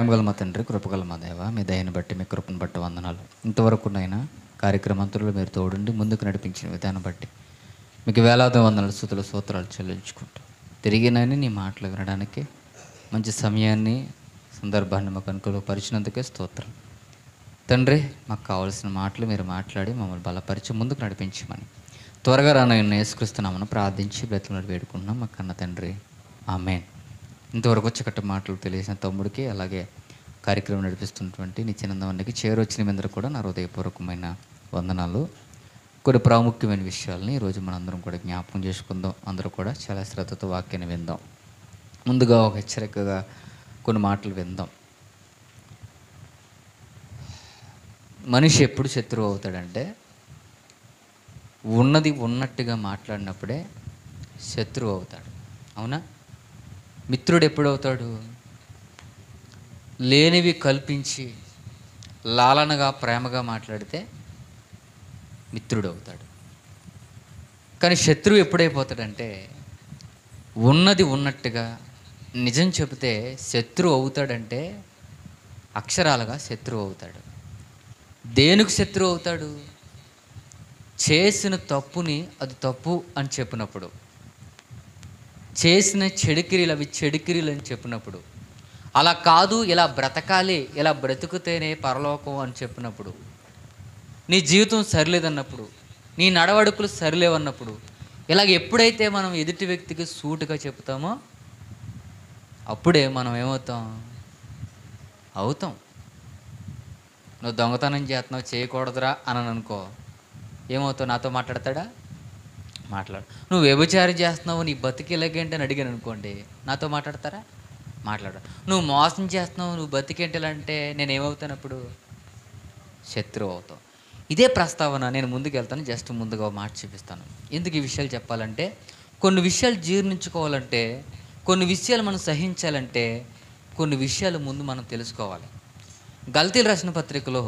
ప్రేమగల మా తండ్రి, కృపగల మా దేవ, మీ దయని బట్టి, మీ కృపను బట్టి వందనాలు. ఇంతవరకునైనా కార్యక్రమంతులు మీరు తోడుండి ముందుకు నడిపించిన విధానం బట్టి మీకు వేలాది వందనాలు, స్తుతులు, స్తోత్రాలు చెల్లించుకుంటూ తిరిగినని నీ మాటలు వినడానికి మంచి సమయాన్ని, సందర్భాన్ని మాకు అనుకూలపరిచినందుకే స్తోత్రం తండ్రి. మాకు కావాల్సిన మాటలు మీరు మాట్లాడి మమ్మల్ని బలపరిచి ముందుకు నడిపించమని త్వరగా రానయ్య యేసుక్రీస్తునామమున ప్రార్థించి బ్రతుకుని వేడుకుంటున్నాం మా కన్న తండ్రి, ఆమేన్. ఇంతవరకు చక్కటి మాటలు తెలియసిన తమ్ముడికి, అలాగే కార్యక్రమం నడిపిస్తున్నటువంటి నిత్యానందవానికి, చేరొచ్చిన మీ అందరూ కూడా నా హృదయపూర్వకమైన వందనాలు. కొన్ని ప్రాముఖ్యమైన విషయాలని ఈరోజు మనందరం కూడా జ్ఞాపకం చేసుకుందాం. అందరూ కూడా చాలా శ్రద్ధతో వాక్యాన్ని విందాం. ముందుగా ఒక హెచ్చరికగా కొన్ని మాటలు విందాం. మనిషి ఎప్పుడు శత్రువు అవుతాడంటే, ఉన్నది ఉన్నట్టుగా మాట్లాడినప్పుడే శత్రువు అవుతాడు. అవునా? మిత్రుడు ఎప్పుడవుతాడు? లేనివి కల్పించి లాలనగా ప్రేమగా మాట్లాడితే మిత్రుడు అవుతాడు. కానీ శత్రువు ఎప్పుడైపోతాడంటే, ఉన్నది ఉన్నట్టుగా నిజం చెబితే శత్రువు అవుతాడంటే అక్షరాలుగా శత్రువు అవుతాడు. దేనికి శత్రువు అవుతాడు? చేసిన తప్పుని అది తప్పు అని చెప్పినప్పుడు, చేసిన చెడుకిరీలు అవి చెడుకిరీలు అని చెప్పినప్పుడు, అలా కాదు ఇలా బ్రతకాలి, ఇలా బ్రతుకుతేనే పరలోకం అని చెప్పినప్పుడు, నీ జీవితం సరిలేదన్నప్పుడు, నీ నడవడుకులు సరిలేవన్నప్పుడు, ఇలాగ ఎప్పుడైతే మనం ఎదుటి వ్యక్తికి సూటుగా చెప్తామో అప్పుడే మనం ఏమవుతాం? అవుతాం. నువ్వు దొంగతనం చేస్తున్నావు, చేయకూడదురా అని అనుకో, ఏమవుతావు? నాతో మాట్లాడతాడా? మాట్లాడు. నువ్వు వ్యభిచారం చేస్తున్నావు, నీ బతికిలాగేంటి అని అడిగాను అనుకోండి, నాతో మాట్లాడతారా? మాట్లాడు. నువ్వు మోసం చేస్తున్నావు, నువ్వు బతికేంటి అంటే నేను ఏమవుతాను? అప్పుడు శత్రువు అవుతావు. ఇదే ప్రస్తావన. నేను ముందుకు వెళ్తాను, జస్ట్ ముందుగా మాట చూపిస్తాను. ఎందుకు ఈ విషయాలు చెప్పాలంటే, కొన్ని విషయాలు జీర్ణించుకోవాలంటే, కొన్ని విషయాలు మనం సహించాలంటే, కొన్ని విషయాలు ముందు మనం తెలుసుకోవాలి. గల్తీలు రాసిన పత్రికలో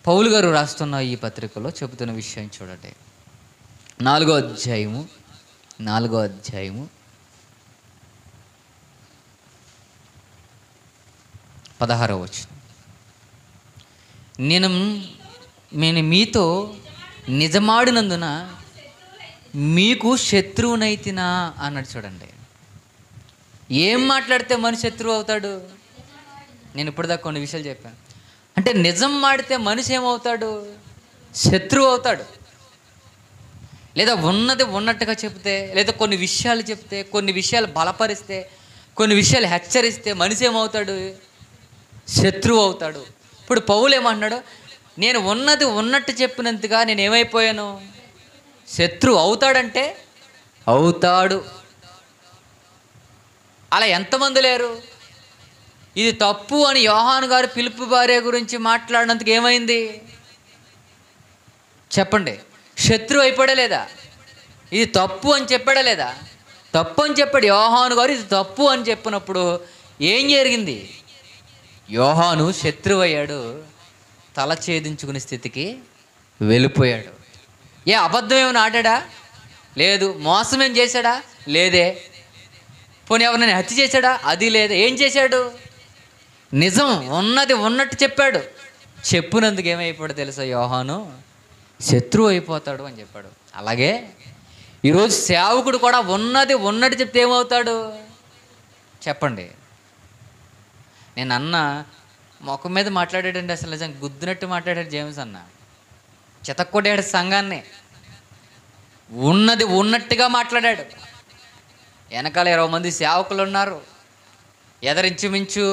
పౌలు గారు రాస్తున్న ఈ పత్రికలో చెబుతున్న విషయం చూడండి. 4వ అధ్యాయము 16వ వచనం. నేను మీతో నిజమాడినందున మీకు శత్రువునైతినా అన్నాడు. చూడండి, ఏం మాట్లాడితే మనిషి శత్రువు అవుతాడు? నేను ఇప్పటిదాకా కొన్ని విషయాలు చెప్పాను. అంటే నిజం మాడితే మనిషి ఏమవుతాడు? శత్రువు అవుతాడు. లేదా ఉన్నది ఉన్నట్టుగా చెప్తే, లేదా కొన్ని విషయాలు చెప్తే, కొన్ని విషయాలు బలపరిస్తే, కొన్ని విషయాలు హెచ్చరిస్తే మనిషి ఏమవుతాడు? శత్రువు అవుతాడు. ఇప్పుడు పౌలు ఏమంటున్నాడు? నేను ఉన్నది ఉన్నట్టు చెప్పినంతగా నేను ఏమైపోయాను? శత్రువు అవుతాడంటే అవుతాడు. అలా ఎంతమంది లేరు? ఇది తప్పు అని యోహాను గారు ఫిలిప్పు భార్య గురించి మాట్లాడినందుకు ఏమైంది చెప్పండి? శత్రువు అయిపోయా లేదా? ఇది తప్పు అని చెప్పాడా లేదా? తప్పు అని చెప్పాడు యోహాను గారు. ఇది తప్పు అని చెప్పినప్పుడు ఏం జరిగింది? యోహాను శత్రువు అయ్యాడు, తల ఛేదించుకునే స్థితికి వెళ్ళిపోయాడు. అబద్ధం ఏమైనా ఆడాడా? లేదు. మోసం ఏం చేశాడా? లేదే. పోనీ ఎవరినైనా హత్య చేశాడా? అది లేదు. ఏం చేశాడు? నిజం ఉన్నది ఉన్నట్టు చెప్పాడు. చెప్పినందుకు ఏమైపోయాడు తెలుసా? యోహాను శత్రువు అయిపోతాడు అని చెప్పాడు. అలాగే ఈరోజు సేవకుడు కూడా ఉన్నది ఉన్నట్టు చెప్తే ఏమవుతాడు చెప్పండి? నేను అన్న ముఖం మీద మాట్లాడాడండి, అసలు నిజంగా గుద్దినట్టు మాట్లాడాడు జేమ్స్ అన్న. చితక్కొట్టాడు సంఘాన్ని. ఉన్నది ఉన్నట్టుగా మాట్లాడాడు. వెనకాల 20 మంది సేవకులు ఉన్నారు, ఎదరించుమించు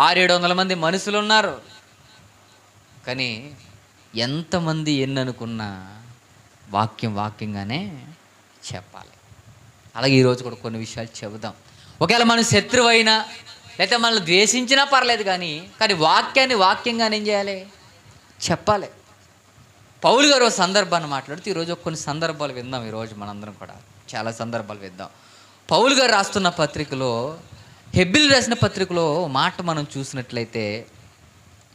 600-700 మంది మనుషులు ఉన్నారు. కానీ ఎంతమంది ఎన్ననుకున్నా వాక్యంగానే చెప్పాలి. అలాగే ఈరోజు కూడా కొన్ని విషయాలు చెబుదాం. ఒకవేళ మనం శత్రువు అయినా లేకపోతే మనల్ని ద్వేషించినా పర్లేదు, కానీ వాక్యంగానే ఏం చేయాలి? చెప్పాలి. పౌలు గారు ఒక సందర్భాన్ని మాట్లాడుతూ ఈరోజు కొన్ని సందర్భాలు విందాం. ఈరోజు మనందరం కూడా చాలా సందర్భాలు విందాం. పౌలు గారు రాస్తున్న పత్రికలో, హెబ్రీయులు రాసిన పత్రికలో మాట మనం చూసినట్లయితే,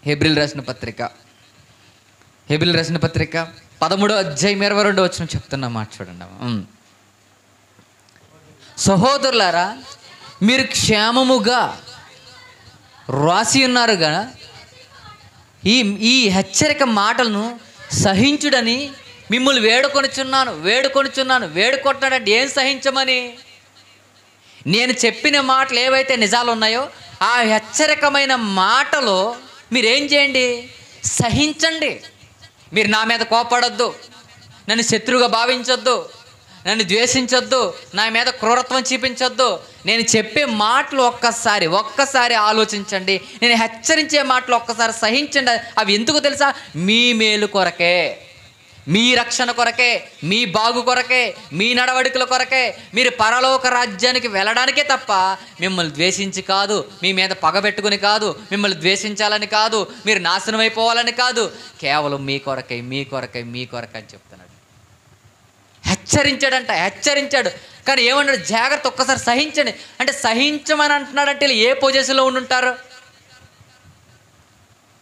హెబ్రీయులు రాసిన పత్రిక 13వ అధ్యాయం 22వ వచనం చెప్తున్న మాట చూడండి. సహోదరులారా, మీరు క్షేమముగా రాసి ఉన్నారుగా, ఈ ఈ హెచ్చరిక మాటలను సహించుడని మిమ్మల్ని వేడుకొంటున్నాడంటే ఏం సహించమని? నేను చెప్పిన మాటలు ఏవైతే నిజాలు ఉన్నాయో ఆ హెచ్చరికమైన మాటలో మీరేం చేయండి? సహించండి. మీరు నా మీద కోపడొద్దు, నన్ను శత్రువుగా భావించొద్దు, నన్ను ద్వేషించొద్దు, నా మీద క్రూరత్వం చూపించొద్దు. నేను చెప్పే మాటలు ఒక్కసారి ఆలోచించండి. నేను హెచ్చరించే మాటలు ఒక్కసారి సహించండి. అవి ఎందుకు తెలుసా? మీ మేలు కొరకే, మీ రక్షణ కొరకే, మీ బాగు కొరకే, మీ నడవడికల కొరకే, మీరు పరలోక రాజ్యానికి వెళ్ళడానికే తప్ప మిమ్మల్ని ద్వేషించి కాదు, మీ మీద పగబెట్టుకుని కాదు, మిమ్మల్ని ద్వేషించాలని కాదు, మీరు నాశనం అయిపోవాలని కాదు, కేవలం మీ కొరకే అని చెప్తున్నాడు. హెచ్చరించాడు. కానీ ఏమన్నాడు? జాగ్రత్త, ఒక్కసారి సహించండి. అంటే సహించమని అంటున్నాడంటే ఏ పొజిషన్లో ఉండుంటారు?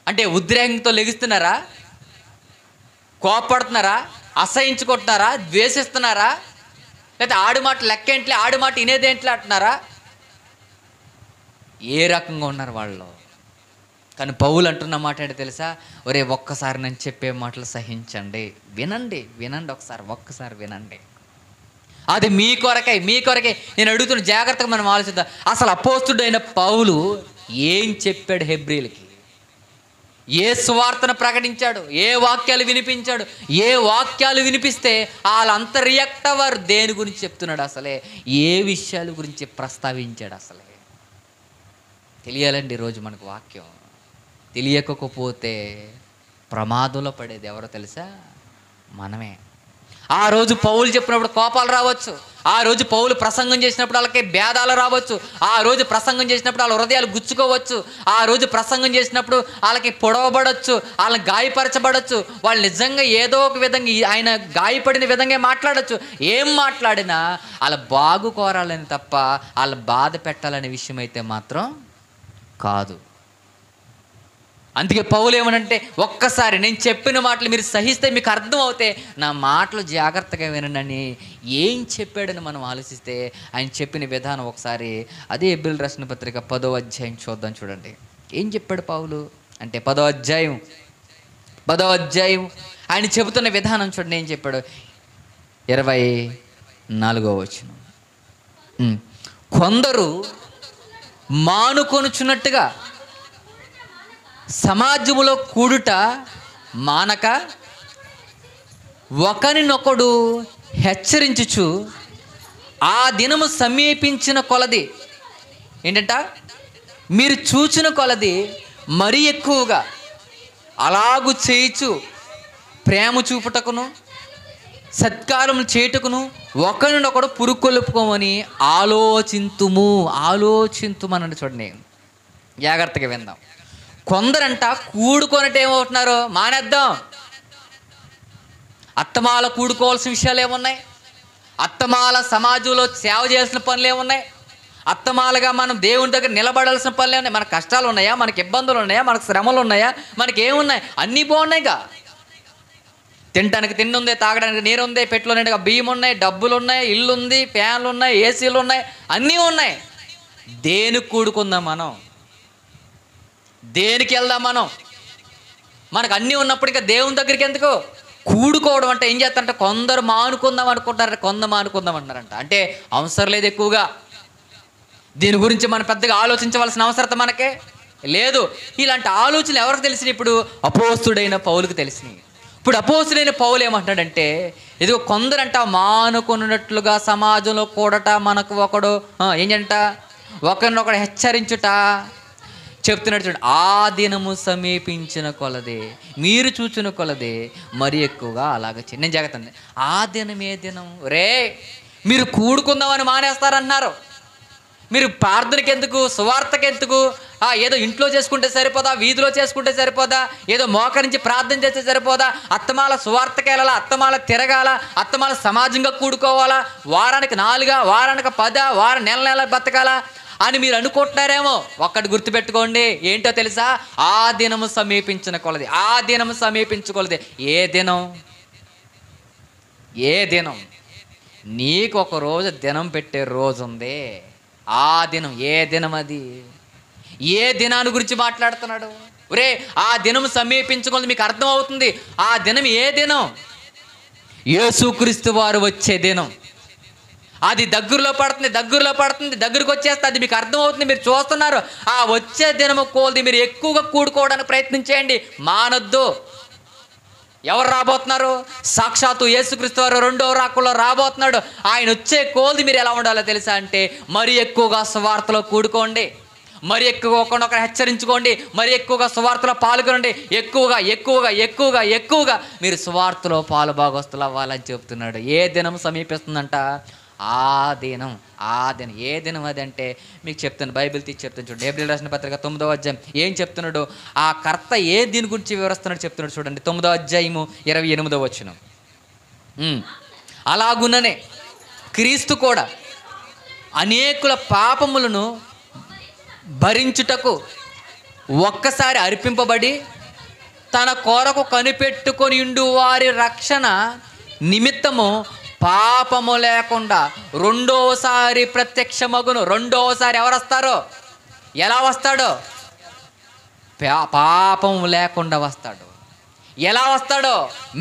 అంటే ఉద్రేకంతో లెగిస్తున్నారా? కోపడుతున్నారా? అసహించుకుంటున్నారా? ద్వేషిస్తున్నారా? లేకపోతే ఆడి మాట లెక్కేంట్లే, ఆడి మాట ఇనేదేంట్లే అంటున్నారా? ఏ రకంగా ఉన్నారు వాళ్ళు? కానీ పౌలు అంటున్న మాట ఏంటో తెలుసా? ఒరే, ఒక్కసారి నేను చెప్పే మాటలు సహించండి, వినండి. ఒక్కసారి వినండి. అది మీ కొరకే. నేను అడుగుతున్న జాగ్రత్తగా మనం ఆలోచిద్దాం. అసలు అపోస్తుడైన పౌలు ఏం చెప్పాడు హెబ్రీలకి? ఏ సువార్తను ప్రకటించాడు? ఏ వాక్యాలు వినిపించాడు? ఏ వాక్యాలు వినిపిస్తే వాళ్ళంతా రియాక్ట్ అవ్వరు? దేని గురించి చెప్తున్నాడు? అసలే ఏ విషయాల గురించి ప్రస్తావించాడు? అసలే తెలియాలండి. ఈరోజు మనకు వాక్యం తెలియకపోతే ప్రమాదంలో పడేది ఎవరో తెలుసా? మనమే. ఆ రోజు పౌలు చెప్పినప్పుడు కోపాలు రావచ్చు, ఆ రోజు పౌలు ప్రసంగం చేసినప్పుడు వాళ్ళకి భేదాలు రావచ్చు, ఆ రోజు ప్రసంగం చేసినప్పుడు వాళ్ళ హృదయాలు గుచ్చుకోవచ్చు, ఆ రోజు ప్రసంగం చేసినప్పుడు వాళ్ళకి పొడవబడవచ్చు, వాళ్ళని గాయపరచబడవచ్చు, వాళ్ళు నిజంగా ఏదో ఒక విధంగా ఆయన గాయపడిన విధంగా మాట్లాడచ్చు. ఏం మాట్లాడినా వాళ్ళ బాగు కోరాలని తప్ప వాళ్ళ బాధ పెట్టాలనే విషయం అయితే మాత్రం కాదు. అందుకే పౌలు ఏమనంటే, ఒక్కసారి నేను చెప్పిన మాటలు మీరు సహిస్తే, మీకు అర్థం అవుతే నా మాటలు జాగ్రత్తగా వినండి. ఏం చెప్పాడని మనం ఆలోచిస్తే ఆయన చెప్పిన విధానం ఒకసారి అదే హెబ్రీయులకు రాసిన పత్రిక 10వ అధ్యాయం చూద్దాం. చూడండి ఏం చెప్పాడు పౌలు అంటే 10వ అధ్యాయం ఆయన చెబుతున్న విధానం చూడండి. ఏం చెప్పాడు? 24వ వచనం. కొందరు మానుకొనుచున్నట్టుగా సమాజములో కూడుట మానక ఒకరినొకడు హెచ్చరించుచు ఆ దినము సమీపించిన కొలది ఏంటంట? మీరు చూచిన కొలది మరీ ఎక్కువగా అలాగు చేయుచు ప్రేమ చూపుటకును సత్కారములు చేయుటకును ఒకరినొకడు పురుకొల్పుకోమని ఆలోచింతుమని చూడండి. జాగ్రత్తగా విందాం. కొందరంట కూడుకొనట ఏమవుతున్నారు? మానేద్దాం. అత్తమాల కూడుకోవాల్సిన విషయాలు ఏమున్నాయి? అత్తమాల సమాజంలో సేవ చేయాల్సిన పనులు ఏమున్నాయి? అత్తమాలగా మనం దేవుని దగ్గర నిలబడాల్సిన పనులు ఏమున్నాయి? మనకు కష్టాలు ఉన్నాయా? మనకి ఇబ్బందులు ఉన్నాయా? మనకు శ్రమలు ఉన్నాయా? మనకి ఏమున్నాయి? అన్నీ బాగున్నాయిగా. తినడానికి తిండి ఉంది, తాగడానికి నీరు ఉంది, పెట్టులో నిండుగా బియ్యం ఉన్నాయి, డబ్బులు ఉన్నాయి, ఇల్లు ఉంది, ఫ్యాన్లు ఉన్నాయి, ఏసీలు ఉన్నాయి, అన్నీ ఉన్నాయి. దేనికి కూడుకుందాం మనం? దేనికి వెళ్దాం మనం? మనకు అన్నీ ఉన్నప్పుడు ఇంకా దేవుని దగ్గరికి ఎందుకు? కూడుకోవడం అంటే ఏం చేస్తారంటే కొందరు మానుకుందాం అనుకుంటారంట, కొందరు మానుకుందాం అంటారంట. అంటే అవసరం లేదు ఎక్కువగా. దీని గురించి మనం పెద్దగా ఆలోచించవలసిన అవసరం మనకే లేదు. ఇలాంటి ఆలోచనలు ఎవరికి తెలిసినాయి? ఇప్పుడు అపోస్తుడైన పౌలుకు తెలిసినాయి. ఇప్పుడు అపోస్తుడైన పౌలు ఏమంటున్నాడంటే, ఇదిగో కొందరంట మానుకున్నట్లుగా సమాజంలో కూడట, మనకు ఒకడు ఏంటంట ఒకరినొకడు హెచ్చరించుట చెప్తున్నాడు. చూడండి, ఆ దినము సమీపించిన కొలదే, మీరు చూచిన కొలదే మరి ఎక్కువగా అలాగ నేను జాగ్రత్త. ఆ దినం ఏ దినం? రే, మీరు కూడుకుందామని మానేస్తారన్నారు. మీరు ప్రార్థనకి ఎందుకు, సువార్తకి ఎందుకు? ఏదో ఇంట్లో చేసుకుంటే సరిపోదా? వీధిలో చేసుకుంటే సరిపోదా? ఏదో మోకరించి ప్రార్థన చేస్తే సరిపోదా? అత్తమాల సువార్తకి వెళ్ళాలా? అత్తమాల తిరగాల? అత్తమాల సమాజంగా కూడుకోవాలా? వారానికి 4, వారానికి 10, నెల బతకాలా అని మీరు అనుకుంటున్నారేమో. ఒక్కటి గుర్తుపెట్టుకోండి, ఏంటో తెలుసా? ఆ దినము సమీపించిన కొలది. ఆ దినము సమీపించుకోలది. ఏ దినం? నీకు ఒక రోజు దినం పెట్టే రోజు ఉంది. ఆ దినం ఏ దినం? అది ఏ దినాన్ని గురించి మాట్లాడుతున్నాడు? ఒరే, ఆ దినం సమీపించుకుంది, మీకు అర్థమవుతుంది. ఆ దినం ఏ దినం? యేసుక్రీస్తు వారు వచ్చే దినం. అది దగ్గరలో పడుతుంది, దగ్గరకు వచ్చేస్తే అది మీకు అర్థమవుతుంది, మీరు చూస్తున్నారు. ఆ వచ్చే దినము కోల్ది మీరు ఎక్కువగా కూడుకోవడానికి ప్రయత్నం చేయండి, మానొద్దు. ఎవరు రాబోతున్నారు? సాక్షాత్తు యేసుక్రీస్తు వారు రెండవ రాకల్లో రాబోతున్నాడు. ఆయన వచ్చే కోల్ది మీరు ఎలా ఉండాలో తెలుసా అంటే, మరి ఎక్కువగా సువార్తలో కూడుకోండి, మరి ఎక్కువగా ఒకరినొకరు హెచ్చరించుకోండి, మరి ఎక్కువగా సువార్తలో పాల్గొనండి. ఎక్కువగా మీరు సువార్తలో పాలుభాగస్తులు అవ్వాలని చెప్తున్నాడు. ఏ దినం సమీపిస్తుందంట? ఆ దినం. ఏ దినం అది అంటే మీకు చెప్తాను, బైబిల్ తీసి చెప్తాను చూడండి. హెబ్రీయులకు రాసిన పత్రిక 9వ అధ్యాయం ఏం చెప్తున్నాడు? ఆ కర్త ఏ దీని గురించి వివరిస్తున్నాడు చెప్తున్నాడు చూడండి. 9వ అధ్యాయము 28వ వచనం. అలాగుననే క్రీస్తు కూడా అనేకుల పాపములను భరించుటకు ఒక్కసారి అర్పింపబడి తన కొరకు కనిపెట్టుకొని ఉండు వారి రక్షణ నిమిత్తము పాపము లేకుండా రెండోసారి ప్రత్యక్షమగును. రెండోసారి ఎవరు వస్తారో? ఎలా వస్తాడో? పాపం లేకుండా వస్తాడు. ఎలా వస్తాడో?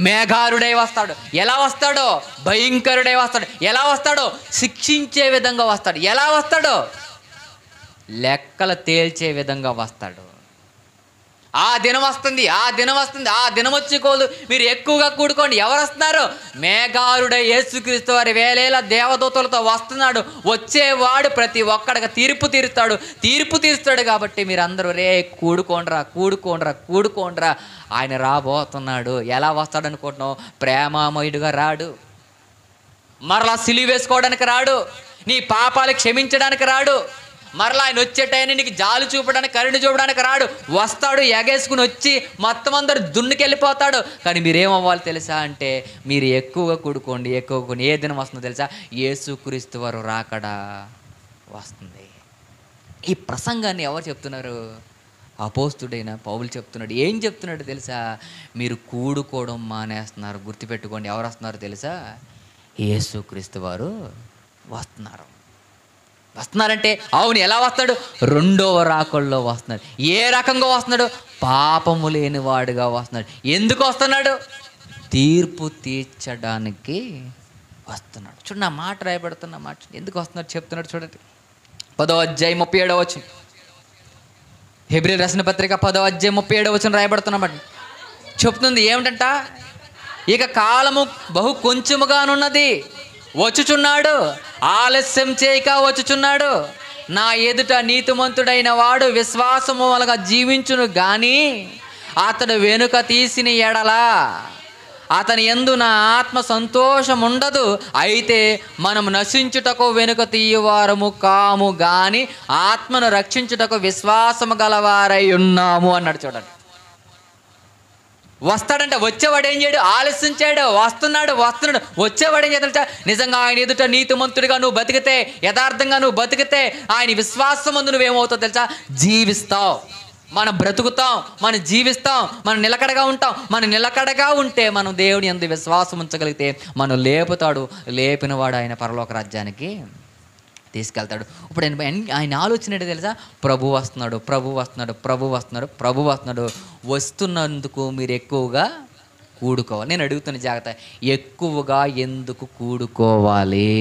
మేఘారుడై వస్తాడు. ఎలా వస్తాడో? భయంకరుడై వస్తాడు. ఎలా వస్తాడో? శిక్షించే విధంగా వస్తాడు. ఎలా వస్తాడో? లెక్కలు తేల్చే విధంగా వస్తాడు. ఆ దినం వస్తుంది. ఆ దినం వచ్చి కోలు మీరు ఎక్కువగా కూడుకోండి. ఎవరు వస్తున్నారు? మేఘారుడై యేసుక్రీస్తు వారి వేలేల దేవదూతలతో వస్తున్నాడు. వచ్చేవాడు ప్రతి ఒక్కడికి తీర్పు తీరుస్తాడు. కాబట్టి మీరు అందరూ కూడుకోండ్రా. ఆయన రాబోతున్నాడు. ఎలా వస్తాడు అనుకుంటున్నావు? ప్రేమామయుడుగా రాడు. మరలా సిలువ వేసుకోవడానికి రాడు. నీ పాపాలు క్షమించడానికి రాడు. మరలా ఆయన వచ్చేటైనా నీకు జాలు చూపడానికి, కరుణ చూపడానికి రాడు. వస్తాడు, ఎగేసుకుని వచ్చి మొత్తం అందరు దున్నుకెళ్ళిపోతాడు. కానీ మీరేమవ్వాలి తెలుసా అంటే, మీరు ఎక్కువగా కూడుకోండి. ఏ దినం వస్తుందో తెలుసా? యేసుక్రీస్తు వారు రాకడా వస్తుంది. ఈ ప్రసంగాన్ని ఎవరు చెప్తున్నారు? అపోస్తుడైన పౌలు చెప్తున్నాడు. ఏం చెప్తున్నాడు తెలుసా? మీరు కూడుకోవడం మానేస్తున్నారు. గుర్తుపెట్టుకోండి, ఎవరు వస్తున్నారు తెలుసా? యేసుక్రీస్తు వారు వస్తున్నారంటే అవును, ఎలా వస్తాడు? రెండవ రాకల్లో వస్తున్నాడు. ఏ రకంగా వస్తున్నాడు? పాపము లేని వాడుగా వస్తున్నాడు. ఎందుకు వస్తున్నాడు? తీర్పు తీర్చడానికి వస్తున్నాడు. చూడండి, నా మాట రాయబడుతున్న మాట ఎందుకు వస్తున్నాడు చెప్తున్నాడు చూడండి. 10వ అధ్యాయం 37వ వచనం. హెబ్రీయులకు రాసిన పత్రిక 10వ అధ్యాయం 37వ వచనం రాయబడుతున్నమాట చెప్తుంది. ఏమిటంట? ఇక కాలము బహు కొంచెముగానున్నది, వచ్చుచున్నాడు, ఆలస్యం చేయక వచ్చుచున్నాడు. నా ఎదుట నీతిమంతుడైన వాడు విశ్వాసము వలన జీవించును గాని అతడు వెనుక తీసిన ఎడల అతని యందు నా ఆత్మ సంతోషం ఉండదు. అయితే మనం నశించుటకు వెనుక తీయవారము కాము గాని ఆత్మను రక్షించుటకు విశ్వాసము గలవారై ఉన్నాము అన్నాడు. చూడండి, వస్తాడంటే వచ్చేవాడు ఏం చేయడు? ఆలస్యం చేయడు. వస్తున్నాడు. వచ్చేవాడు ఏం చేస్తాడు? నిజంగా ఆయన ఎదుట నీతిమంతుడిగా నువ్వు బతికితే, యథార్థంగా నువ్వు బతికితే, ఆయన విశ్వాసమందు నువ్వేమవుతావు తెలుసా? జీవిస్తావు. మనం బ్రతుకుతాం, మనం జీవిస్తాం, మనం నిలకడగా ఉంటాం. మనం నిలకడగా ఉంటే మనం దేవుని యందు విశ్వాసం ఉంచగలిగితే మనం లేపినవాడు ఆయన పరలోక రాజ్యానికి తీసుకెళ్తాడు. ఇప్పుడు ఆయన ఆలోచన ఏంటో తెలుసా? ప్రభు వస్తున్నాడు. వస్తున్నందుకు మీరు ఎక్కువగా కూడుకోవాలి. నేను అడుగుతున్న జాగ్రత్త, ఎక్కువగా ఎందుకు కూడుకోవాలి?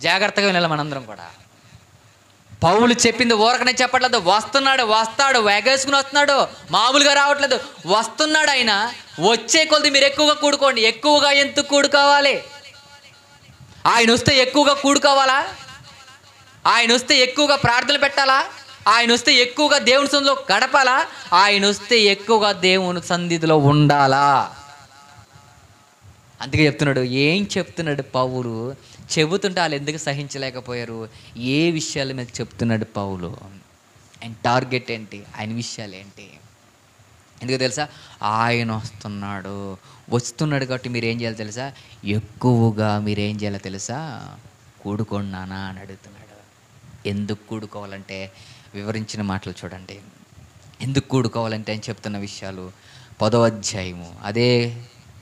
జాగ్రత్తగా వినాలి మనందరం కూడా. పౌలు చెప్పింది ఊరకనే చెప్పట్లేదు. వస్తాడు, వేగేసుకుని వస్తున్నాడు, మామూలుగా రావట్లేదు. వస్తున్నాడు ఆయన. వచ్చే కొలది మీరు ఎక్కువగా కూడుకోండి. ఎక్కువగా ఎందుకు కూడుకోవాలి? ఆయన వస్తే ఎక్కువగా కూడుకోవాలా? ఆయన వస్తే ఎక్కువగా ప్రార్థనలు పెట్టాలా? ఆయన వస్తే ఎక్కువగా దేవుని సన్నిధిలో గడపాలా? ఆయన వస్తే ఎక్కువగా దేవుని సన్నిధిలో ఉండాలా? అందుకే చెప్తున్నాడు. ఏం చెప్తున్నాడు పౌలు? చెబుతుంటే వాళ్ళు ఎందుకు సహించలేకపోయారు? ఏ విషయాల మీద చెప్తున్నాడు పౌలు? ఆయన టార్గెట్ ఏంటి? ఆయన విషయాలు ఏంటి? ఎందుకు తెలుసా? ఆయన వస్తున్నాడు కాబట్టి మీరేం చేయాలి తెలుసా? ఎక్కువగా మీరేం చేయాలో తెలుసా? కూడుకున్నానా అని అడుగుతున్నాడు. ఎందుకు కూడుకోవాలంటే వివరించిన మాటలు చూడండి. ఎందుకు కూడుకోవాలంటే ఆయన చెప్తున్న విషయాలు 10వ అధ్యాయము, అదే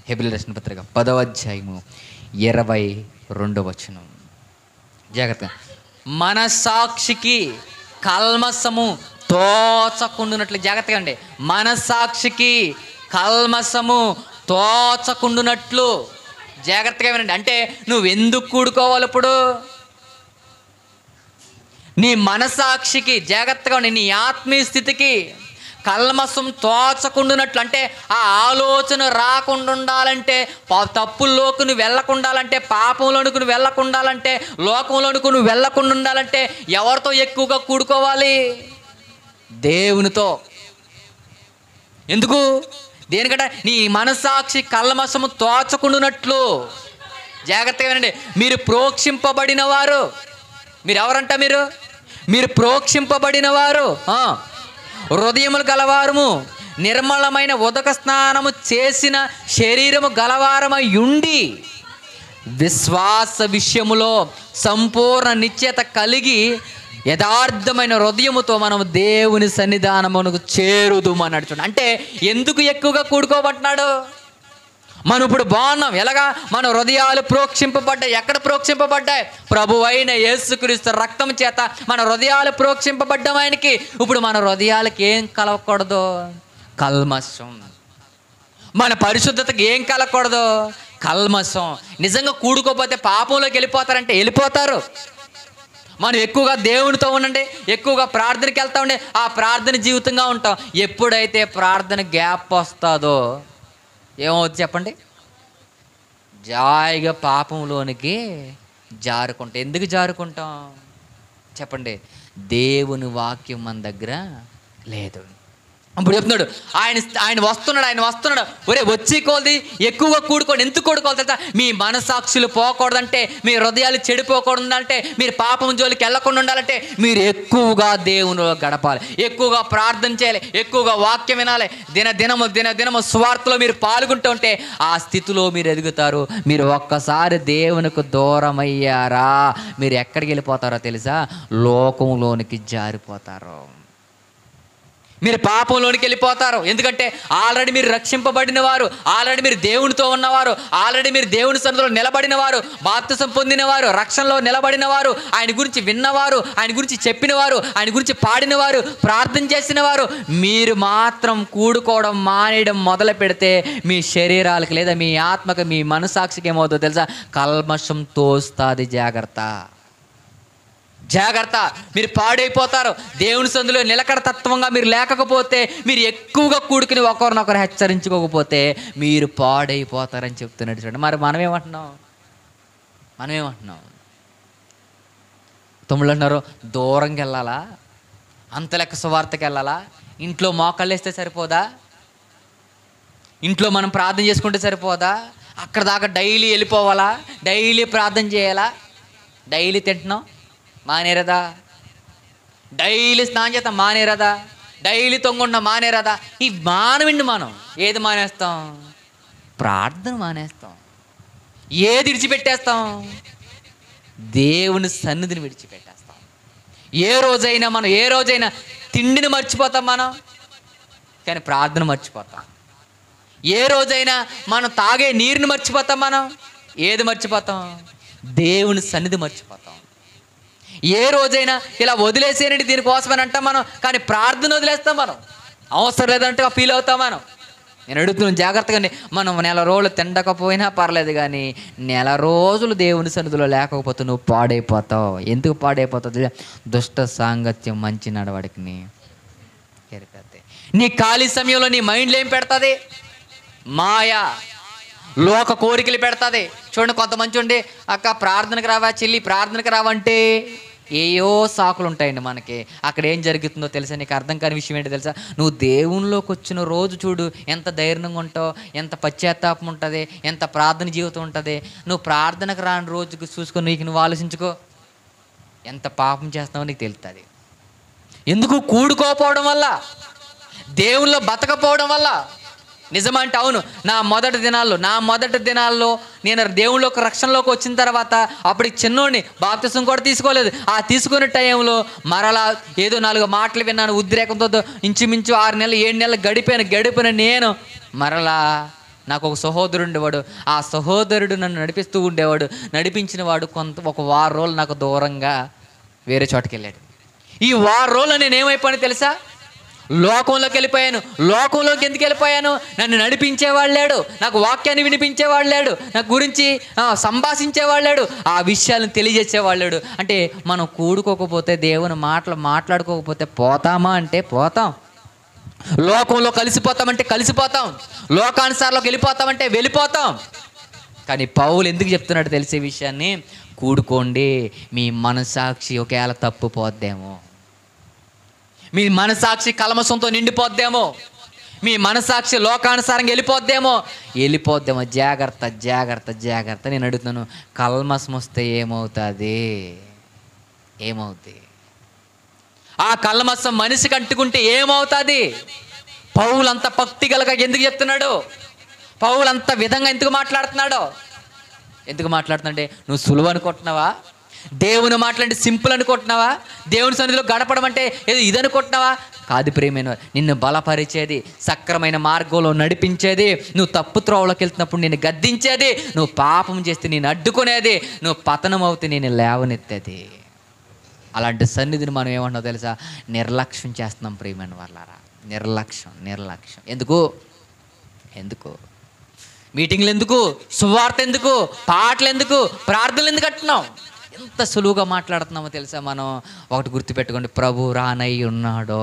హెబ్రీయులకు రాసిన పత్రిక 10వ అధ్యాయము 22వ వచనం. జాగ్రత్త. మనస్సాక్షికి కల్మసము తోచకుండునట్లు, జాగ్రత్తగా అండి, మనస్సాక్షికి కల్మసము తోచకుండునట్లు జాగ్రత్తగా వినండి. అంటే నువ్వు ఎందుకు కూడుకోవాలి? ఇప్పుడు నీ మనస్సాక్షికి జాగ్రత్తగా ఉండి, నీ ఆత్మీయ స్థితికి కల్మసం తోచకుండునట్లు, అంటే ఆ ఆలోచన రాకుండా ఉండాలంటే, తప్పుల్లోకి నువ్వు వెళ్ళకుండాలంటే, పాపంలోనికి నువ్వు వెళ్ళకుండాలంటే, లోకంలోనికి నువ్వు వెళ్ళకుండా ఉండాలంటే ఎవరితో ఎక్కువగా కూడుకోవాలి? దేవునితో. ఎందుకు? దేనికంటే నీ మనస్సాక్షి కల్మసము తోచకుండునట్లు. జాగ్రత్తగా వినండి, మీరు ప్రోక్షింపబడిన వారు. మీరు ఎవరంట? మీరు ప్రోక్షింపబడిన వారు, హృదయములు గలవారము, నిర్మలమైన ఉదక స్నానము చేసిన శరీరము గలవారమై ఉండి, విశ్వాస విషయములో సంపూర్ణ నిశ్చయత కలిగి యథార్థమైన హృదయముతో మనం దేవుని సన్నిధానమునకు చేరుదుమని చూడండి. అంటే ఎందుకు ఎక్కువగా కూడుకోబట్టినాడు? మనం ఇప్పుడు బాగున్నాం. ఎలాగా? మన హృదయాలు ప్రోక్షింపబడ్డాయి. ఎక్కడ ప్రోక్షింపబడ్డాయి? ప్రభువైన యేసుక్రీస్తు రక్తం చేత మన హృదయాలు ప్రోక్షింపబడ్డాం ఆయనకి. ఇప్పుడు మన హృదయాలకి ఏం కలగకూడదు? కల్మషం. మన పరిశుద్ధతకి ఏం కలగకూడదు? కల్మషం. నిజంగా కూడుకోపోతే పాపంలోకి వెళ్ళిపోతారంటే వెళ్ళిపోతారు. మనం ఎక్కువగా దేవునితో ఉండండి, ఎక్కువగా ప్రార్థనకి వెళ్తా ఉండే, ఆ ప్రార్థన జీవితంగా ఉంటాం. ఎప్పుడైతే ప్రార్థన గ్యాప్ వస్తుందో ఏమవుతుంది చెప్పండి? జాయిగా పాపంలోనికి జారుకుంటాం. ఎందుకు జారుకుంటాం చెప్పండి? దేవుని వాక్యం మన దగ్గర లేదు. ఇప్పుడు చెప్తున్నాడు, ఆయన వస్తున్నాడు. ఒరే, వచ్చి కోల్ది ఎక్కువగా కూడుకోండి. ఎందుకు కూడుకోవాలి తెలుసా? మీ మనసాక్షులు పోకూడదంటే, మీ హృదయాలు చెడిపోకూడదంటే, మీరు పాపం జోలికి వెళ్ళకుండా ఉండాలంటే మీరు ఎక్కువగా దేవునిలో గడపాలి, ఎక్కువగా ప్రార్థన చేయాలి, ఎక్కువగా వాక్యం వినాలి. దినదినము స్వార్థలో మీరు పాల్గొంటూ ఉంటే ఆ స్థితిలో మీరు ఎదుగుతారు. మీరు ఒక్కసారి దేవునికి దూరం అయ్యారా, మీరు ఎక్కడికి వెళ్ళిపోతారో తెలుసా? లోకంలోనికి జారిపోతారు. మీరు పాపంలోనికి వెళ్ళిపోతారు. ఎందుకంటే ఆల్రెడీ మీరు రక్షింపబడిన వారు, ఆల్రెడీ మీరు దేవునితో ఉన్నవారు, ఆల్రెడీ మీరు దేవుని సన్నిధిలో నిలబడిన వారు, బాప్తిసం పొందిన వారు, రక్షణలో నిలబడిన వారు, ఆయన గురించి విన్నవారు, ఆయన గురించి చెప్పినవారు, ఆయన గురించి పాడినవారు, ప్రార్థన చేసిన వారు. మీరు మాత్రం కూడుకోవడం మానేయడం మొదలు పెడితే మీ శరీరాలకు లేదా మీ ఆత్మకు, మీ మనసాక్షికి ఏమవుతుందో తెలుసా? కల్మషం తోస్తుంది. జాగ్రత్త, మీరు పాడైపోతారు. దేవుని సందులో నిలకడ తత్వంగా మీరు లేకపోతే, మీరు ఎక్కువగా కూడుకుని ఒకరినొకరు హెచ్చరించుకోకపోతే మీరు పాడైపోతారని చెప్తున్నాడు. చూడండి, మరి మనమేమంటున్నాం? తమ్ముళ్ళు అంటున్నారు, దూరంగా వెళ్ళాలా? అంత లెక్క సువార్తకి వెళ్ళాలా? ఇంట్లో మోకాళ్ళు వేస్తే సరిపోదా? ఇంట్లో మనం ప్రార్థన చేసుకుంటే సరిపోదా? అక్కడ దాకా డైలీ వెళ్ళిపోవాలా? డైలీ ప్రార్థన చేయాలా? డైలీ తింటున్నాం మానేరదా? డైలీ స్నానం చేస్తాం మానేరదా? డైలీ తొంగుండ మానేరదా? ఈ మానవండి. మనం ఏది మానేస్తాం? ప్రార్థన మానేస్తాం. ఏది విడిచిపెట్టేస్తాం? దేవుని సన్నిధిని విడిచిపెట్టేస్తాం. ఏ రోజైనా తిండిని మర్చిపోతాం మనం, కానీ ప్రార్థన మర్చిపోతాం. ఏ రోజైనా మనం తాగే నీరుని మర్చిపోతాం మనం. ఏది మర్చిపోతాం? దేవుని సన్నిధి మర్చిపోతాం. ఏ రోజైనా ఇలా వదిలేసేనండి దీనికోసమని అంటాం మనం, కానీ ప్రార్థన వదిలేస్తాం మనం. అవసరం లేదంటే ఫీల్ అవుతాం మనం. నేను అడుగుతున్నాను జాగ్రత్తగా, మనం నెల రోజులు తినకపోయినా పర్లేదు, కానీ నెల రోజులు దేవుని సన్నిధిలో లేకపోతే నువ్వు పాడైపోతావు. ఎందుకు పాడైపోతావు? దుష్ట సాంగత్యం మంచి నడవడికని ఏర్పడతాయి. నీ ఖాళీ సమయంలో నీ మైండ్లో ఏం పెడుతుంది? మాయా, లోక కోరికలు పెడుతుంది. చూడండి, కొంతమంది ఉండి, అక్క ప్రార్థనకు రావా, చెల్లి ప్రార్థనకు రావంటే ఏయో సాకులు ఉంటాయండి మనకి. అక్కడ ఏం జరుగుతుందో తెలుసా? నీకు అర్థం కాని విషయం ఏంటి తెలుసా? నువ్వు దేవునిలోకి వచ్చిన రోజు చూడు ఎంత ధైర్యంగా ఉంటావు, ఎంత పశ్చాత్తాపం ఉంటుంది, ఎంత ప్రార్థన జీవితం ఉంటుంది. నువ్వు ప్రార్థనకు రాని రోజుకు చూసుకొని నీకు నువ్వు ఆలోచించుకో, ఎంత పాపం చేస్తావో నీకు తెలుస్తుంది. ఎందుకు? కూడుకోపోవడం వల్ల, దేవునిలో బతకపోవడం వల్ల. నిజమంటే అవును. నా మొదటి దినాల్లో నేను దేవుళ్ళకి రక్షణలోకి వచ్చిన తర్వాత అప్పటికి చిన్నోడిని, బాప్తిసం కూడా తీసుకోలేదు. ఆ తీసుకునే టైంలో మరలా ఏదో 4 మాటలు విన్నాను ఉద్రేకంతో. ఇంచుమించు 6 నెలలు 7 నెలలు గడిపిన నేను మరలా నాకు ఒక సహోదరుడు ఉండేవాడు. ఆ సహోదరుడు నన్ను నడిపిస్తూ ఉండేవాడు. నడిపించిన వాడు ఒక వారం రోజులు నాకు దూరంగా వేరే చోటకి వెళ్ళాడు. ఈ వారం రోజుల్లో నేను ఏమైపోయాను తెలుసా? లోకంలోకి వెళ్ళిపోయాను. లోకంలోకి ఎందుకు వెళ్ళిపోయాను? నన్ను నడిపించేవాడు లేడు, నాకు వాక్యాన్ని వినిపించేవాడు లేడు, నాకు గురించి సంభాషించేవాడు లేడు, ఆ విషయాలను తెలియజేసేవాడు లేడు. అంటే మనం కూడుకోకపోతే, దేవుని మాటలు మాట్లాడుకోకపోతే పోతామా అంటే పోతాం. లోకంలో కలిసిపోతామంటే కలిసిపోతాం, లోకానుసారంలోకి వెళ్ళిపోతామంటే వెళ్ళిపోతాం. కానీ పౌలు ఎందుకు చెప్తున్నాడు తెలిసే విషయాన్ని? కూడుకోండి, మీ మనసాక్షి ఒకవేళ తప్పుపోద్దేమో, మీ మనసాక్షి కల్మషంతో నిండిపోద్దేమో, మీ మనసాక్షి లోకానుసారంగా వెళ్ళిపోద్దేమో. జాగ్రత్త జాగ్రత్త జాగ్రత్త. నేను అడుగుతున్నాను, కల్మషం వస్తే ఏమవుతుంది? ఆ కల్మషం మనిషికి అంటుకుంటే ఏమవుతుంది? పౌలు అంత భక్తి గలగా ఎందుకు చెప్తున్నాడు? పౌలు అంత విధంగా ఎందుకు మాట్లాడుతున్నాడు? నువ్వు సులువు అనుకుంటున్నావా? దేవుని మాట్లాడి సింపుల్ అనుకుంటున్నావా? దేవుని సన్నిధిలో గడపడం అంటే ఏదో ఇది అనుకుంటున్నావా? కాదు ప్రియమైన, నిన్ను బలపరిచేది, సక్రమైన మార్గంలో నడిపించేది, నువ్వు తప్పు త్రోవలోకి వెళ్తున్నప్పుడు నేను గద్దించేది, నువ్వు పాపం చేస్తే నేను అడ్డుకునేది, నువ్వు పతనం అవుతే నేను లేవనెత్తేది. అలాంటి సన్నిధిని మనం ఏమంటున్నావు తెలుసా? నిర్లక్ష్యం చేస్తున్నాం ప్రియమైన వాళ్ళారా. నిర్లక్ష్యం. ఎందుకు మీటింగ్లు ఎందుకు? సువార్త ఎందుకు? పాటలు ఎందుకు? ప్రార్థనలు ఎందుకు అంటున్నాం? ఎంత సులువుగా మాట్లాడుతున్నామో తెలుసా? మనం ఒకటి గుర్తుపెట్టుకోండి, ప్రభు రానయ్య ఉన్నాడో.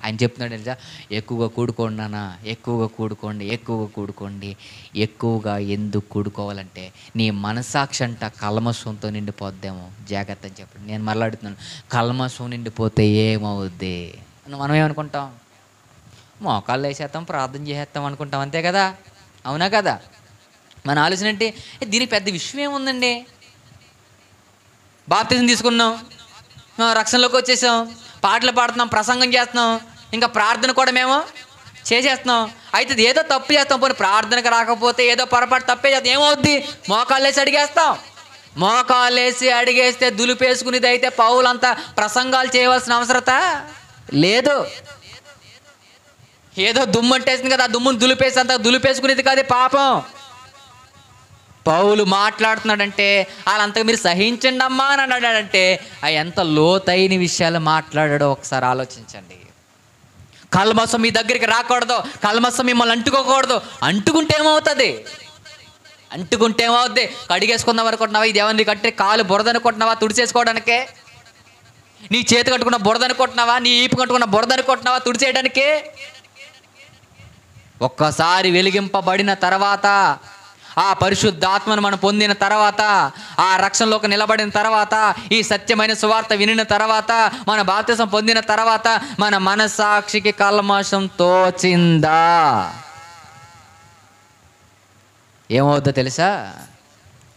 ఆయన చెప్తున్నాడు తెలుసా? ఎక్కువగా కూడుకోండి నాన్న, ఎక్కువగా కూడుకోండి. ఎక్కువగా ఎందుకు కూడుకోవాలంటే నీ మనసాక్షి అంట కల్మషంతో నిండిపోద్దేమో, జాగ్రత్త అని చెప్పండి. నేను మళ్ళీ అడుగుతున్నాను, కల్మషం నిండిపోతే ఏమవుద్ది? మనం ఏమనుకుంటాం? మోకాళ్ళు వేసేస్తాం, ప్రార్థన చేసేస్తాం అనుకుంటాం, అంతే కదా? అవునా కదా? మన ఆలోచన అంటే దీనికి పెద్ద విషయం ఏముందండి, బాప్తిజం తీసుకున్నాం, రక్షణలోకి వచ్చేసాం, పాటలు పాడుతున్నాం, ప్రసంగం చేస్తున్నాం, ఇంకా ప్రార్థన కూడా మేము చేసేస్తున్నాం. అయితే ఏదో తప్పు చేస్తాం, పోనీ ప్రార్థనకు రాకపోతే ఏదో పొరపాటు తప్పే చేస్తాం, ఏమవుద్ది? మోకాళ్ళు వేసి అడిగేస్తే దులిపేసుకునేది. అయితే పౌలంతా ప్రసంగాలు చేయవలసిన అవసరత లేదు. ఏదో దుమ్ము అంటేసింది కదా, ఆ దుమ్మును దులిపేసుకునేది కాదు పాపం. పౌలు మాట్లాడుతున్నాడంటే వాళ్ళంతగా మీరు సహించండి అమ్మా అని అన్నాడంటే ఎంత లోతైన విషయాలు మాట్లాడాడో ఒకసారి ఆలోచించండి. కల్మషం మీ దగ్గరికి రాకూడదు, కల్మషం మిమ్మల్ని అంటుకోకూడదు. అంటుకుంటే ఏమవుతుంది? కడిగేసుకుందాం అనుకుంటున్నావా? ఇది ఎవరిని కట్టి కాలు బురద అనుకుంటున్నావా తుడిచేసుకోవడానికే? నీ చేతి కట్టుకున్న బురద అనుకుంటున్నావా? నీ ఈపు కట్టుకున్న బురద అనుకుంటున్నావా తుడిచేయడానికే? ఒక్కసారి వెలిగింపబడిన తర్వాత, ఆ పరిశుద్ధాత్మను మనం పొందిన తర్వాత, ఆ రక్షణలోకి నిలబడిన తర్వాత, ఈ సత్యమైన సువార్త వినిన తర్వాత, మన బాప్తిసం పొందిన తర్వాత మన మనస్సాక్షికి కల్మషం తోచిందా? ఏమవుద్దో తెలుసా?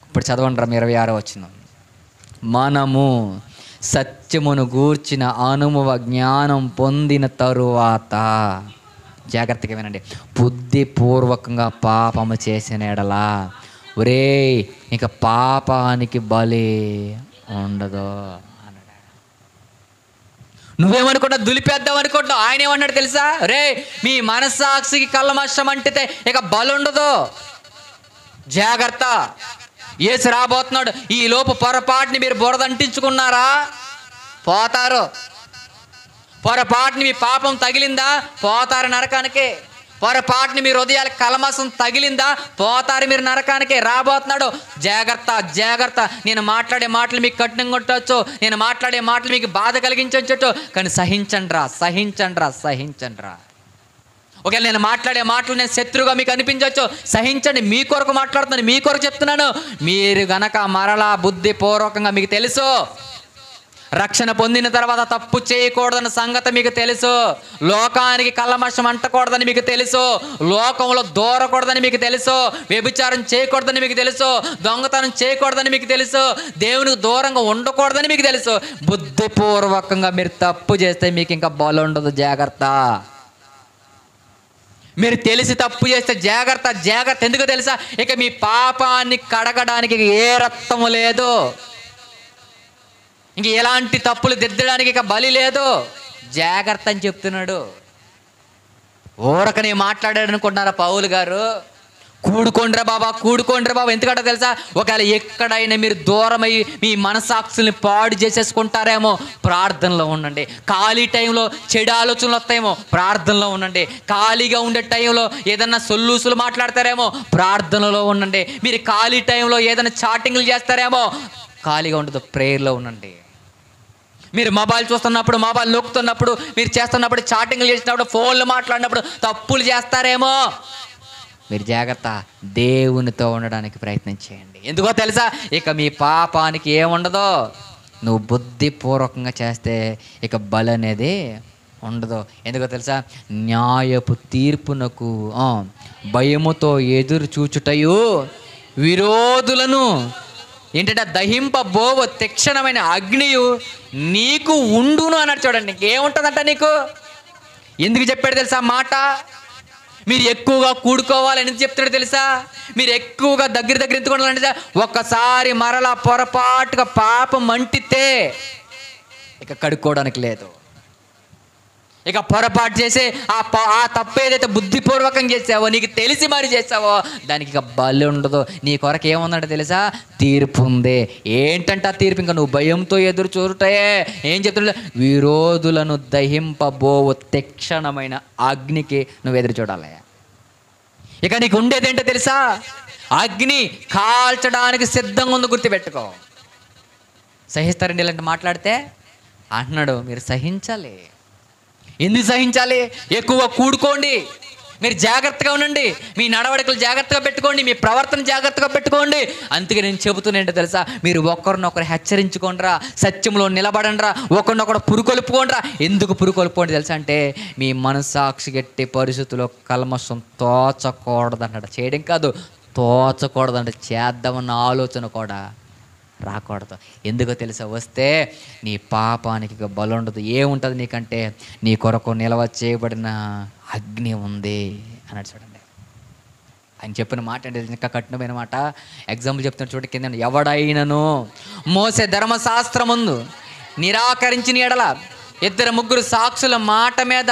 ఇప్పుడు చదవండి 26వ వచనం. మనము సత్యమును గూర్చిన అనుభవ జ్ఞానం పొందిన తరువాత, జాగ్రత్తగా వినండి, బుద్ధిపూర్వకంగా పాపము చేసిన ఎడలా ఇక పాపానికి బలి ఉండదు అన్నాడు. నువ్వేమనుకుంటా? దులిపేద్దాం అనుకుంటున్నావు. ఆయన ఏమన్నాడు తెలుసా? మీ మనస్సాక్షికి కల్మషం అంటితే ఇక బలి ఉండదు, జాగ్రత్త. యేసు రాబోతున్నాడు. ఈ లోపు పొరపాటుని మీరు బురద అంటించుకున్నారా, పోతారు. పొరపాటుని మీ పాపం తగిలిందా, పోతారు నరకానికి. పొరపాటుని మీ హృదయాలకు కల్మషం తగిలిందా, పోతారు మీరు నరకానికి. రాబోతున్నాడు, జాగ్రత్త. నేను మాట్లాడే మాటలు మీకు కఠినంగా కొట్టవచ్చు, నేను మాట్లాడే మాటలు మీకు బాధ కలిగించవచ్చు, కానీ సహించండ్రా. ఒకవేళ నేను మాట్లాడే మాటలు నేను శత్రువుగా మీకు అనిపించవచ్చు, సహించండి. మీ కొరకు మాట్లాడుతున్నాను, మీ కొరకు చెప్తున్నాను. మీరు గనక మరలా బుద్ధిపూర్వకంగా, మీకు తెలుసు రక్షణ పొందిన తర్వాత తప్పు చేయకూడదన్న సంగతి మీకు తెలుసు, లోకానికి కల్మషం అంటకూడదని మీకు తెలుసు, లోకంలో దూరకూడదని మీకు తెలుసు, వ్యభిచారం చేయకూడదని మీకు తెలుసు, దొంగతనం చేయకూడదని మీకు తెలుసు, దేవునికి దూరంగా ఉండకూడదని మీకు తెలుసు. బుద్ధిపూర్వకంగా మీరు తప్పు చేస్తే మీకు ఇంకా బలం ఉండదు, జాగ్రత్త. మీరు తెలిసి తప్పు చేస్తే జాగ్రత్త. ఎందుకు తెలుసా? ఇక మీ పాపాన్ని కడగడానికి ఏ రక్తము లేదు, ఇంక ఎలాంటి తప్పులు దిద్దడానికి ఇక బలి లేదు, జాగ్రత్త అని చెప్తున్నాడు. ఊరకనే మాట్లాడాడు అనుకుంటున్నారా పౌలు గారు? కూడుకోండ్రా బాబా, కూడుకోండ్రా బాబా. ఎందుకంటే తెలుసా, ఒకవేళ ఎక్కడైనా మీరు దూరమై మీ మనసాక్షుల్ని పాడు చేసేసుకుంటారేమో, ప్రార్థనలో ఉండండి. ఖాళీ టైంలో చెడు ఆలోచనలు వస్తాయేమో, ప్రార్థనలో ఉండండి. ఖాళీగా ఉండే టైంలో ఏదన్నా సొల్లుసులు మాట్లాడతారేమో, ప్రార్థనలో ఉండండి. మీరు ఖాళీ టైంలో ఏదైనా చాటింగ్లు చేస్తారేమో, ఖాళీగా ఉండదు, ప్రేయర్లో ఉండండి. మీరు మొబైల్ చూస్తున్నప్పుడు, మొబైల్ నొక్కుతున్నప్పుడు, మీరు చేస్తున్నప్పుడు, చాటింగ్లు చేసినప్పుడు, ఫోన్లు మాట్లాడినప్పుడు తప్పులు చేస్తారేమో, మీరు జాగ్రత్త, దేవునితో ఉండడానికి ప్రయత్నం చేయండి. ఎందుకో తెలుసా, ఇక మీ పాపానికి ఏముండదో. నువ్వు బుద్ధిపూర్వకంగా చేస్తే ఇక బలి అనేది ఉండదు. ఎందుకో తెలుసా, న్యాయపు తీర్పునకు భయముతో ఎదురు చూచుటయు విరోధులను ఏంటంటే దహింపబోవ తీక్షణమైన అగ్నియు నీకు ఉండును అన్నాడు. చూడండి, ఏముంటుందంట నీకు. ఎందుకు చెప్పాడు తెలుసా మాట? మీరు ఎక్కువగా కూడుకోవాలని ఎందుకు చెప్తాడు తెలుసా? మీరు ఎక్కువగా దగ్గర ఎందుకు ఉండాలంటే, ఒక్కసారి మరలా పొరపాటుగా పాపం అంటితే ఇక కడుక్కోవడానికి లేదు. ఇక పొరపాటు చేసే ఆ తప్పు ఏదైతే బుద్ధిపూర్వకంగా చేసావో, నీకు తెలిసి మరి చేసావో, దానికి ఇక బలి ఉండదు. నీ కొరకు ఏముందంటే తెలుసా, తీర్పు ఉంది. ఏంటంటే ఆ తీర్పు ఇంకా నువ్వు భయంతో ఎదురు చూడటయే. ఏం చెప్తుంటే, విరోధులను దహింపబోవు తీక్షణమైన అగ్నికి నువ్వు ఎదురు చూడాలి. ఇక నీకు ఉండేది ఏంటో తెలుసా, అగ్ని కాల్చడానికి సిద్ధంగా ఉంది. గుర్తుపెట్టుకో. సహిస్తారండి ఇలాంటి మాట్లాడితే అంటున్నాడు, మీరు సహించాలి. ఎందుకు సహించాలి? ఎక్కువ కూడుకోండి, మీరు జాగ్రత్తగా ఉండండి, మీ నడవడికలు జాగ్రత్తగా పెట్టుకోండి, మీ ప్రవర్తన జాగ్రత్తగా పెట్టుకోండి. అందుకే నేను చెబుతున్నా తెలుసా, మీరు ఒకరినొకరు హెచ్చరించుకోండిరా, సత్యంలో నిలబడండిరా, ఒకరినొకరు పురుకొల్పుకోండిరా. ఎందుకు పురుకొల్పుకోండి తెలుసా అంటే, మీ మనసాక్షి గట్టి పరిస్థితుల్లో కల్మషం తోచకూడదంట. చేయడం కాదు, తోచకూడదంట. చేద్దామన్న ఆలోచన కూడా రాకూడదు. ఎందుకో తెలుసా, వస్తే నీ పాపానికి బలం ఉండదు. ఏముంటుంది నీకంటే, నీ కొరకు నిల్వ చేయబడిన అగ్ని ఉంది అన్నాడు. చూడండి, ఆయన చెప్పిన మాట అంటే ఇంకా కఠినమైన మాట. ఎగ్జాంపుల్ చెప్తున్నా చూడండి కింద, ఎవడైనను మోసే ధర్మశాస్త్రముందు నిరాకరించిన ఎడల 2-3 సాక్షుల మాట మీద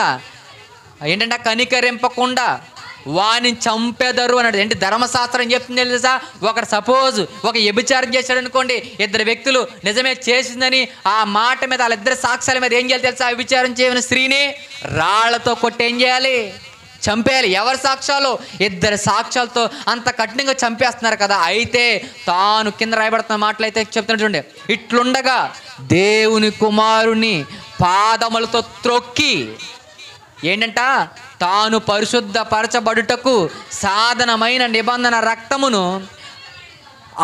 ఏంటంటే కనికరింపకుండా వాని చంపెదరు అన్నాడు. ఏంటి ధర్మశాస్త్రం చెప్తుంది తెలుసా? ఒకటి సపోజ్ ఒక వ్యభిచారం చేశాడు అనుకోండి, 2 వ్యక్తులు నిజమే చేసిందని ఆ మాట మీద వాళ్ళిద్దరు సాక్ష్యాల మీద ఏం చేయాలి తెలుసా? వ్యభిచారం చేయని స్త్రీని రాళ్లతో కొట్టి ఏం చేయాలి? చంపేయాలి. ఎవరి సాక్ష్యాలు? 2 సాక్ష్యాలతో అంత కఠినంగా చంపేస్తున్నారు కదా. అయితే తాను కింద రాయబడుతున్న మాటలు అయితే చెప్తున్నాడు చూడండి, ఇట్లుండగా దేవుని కుమారుని పాదములతో త్రొక్కి ఏంటంట, తాను పరిశుద్ధపరచబడుటకు సాధనమైన నిబంధన రక్తమును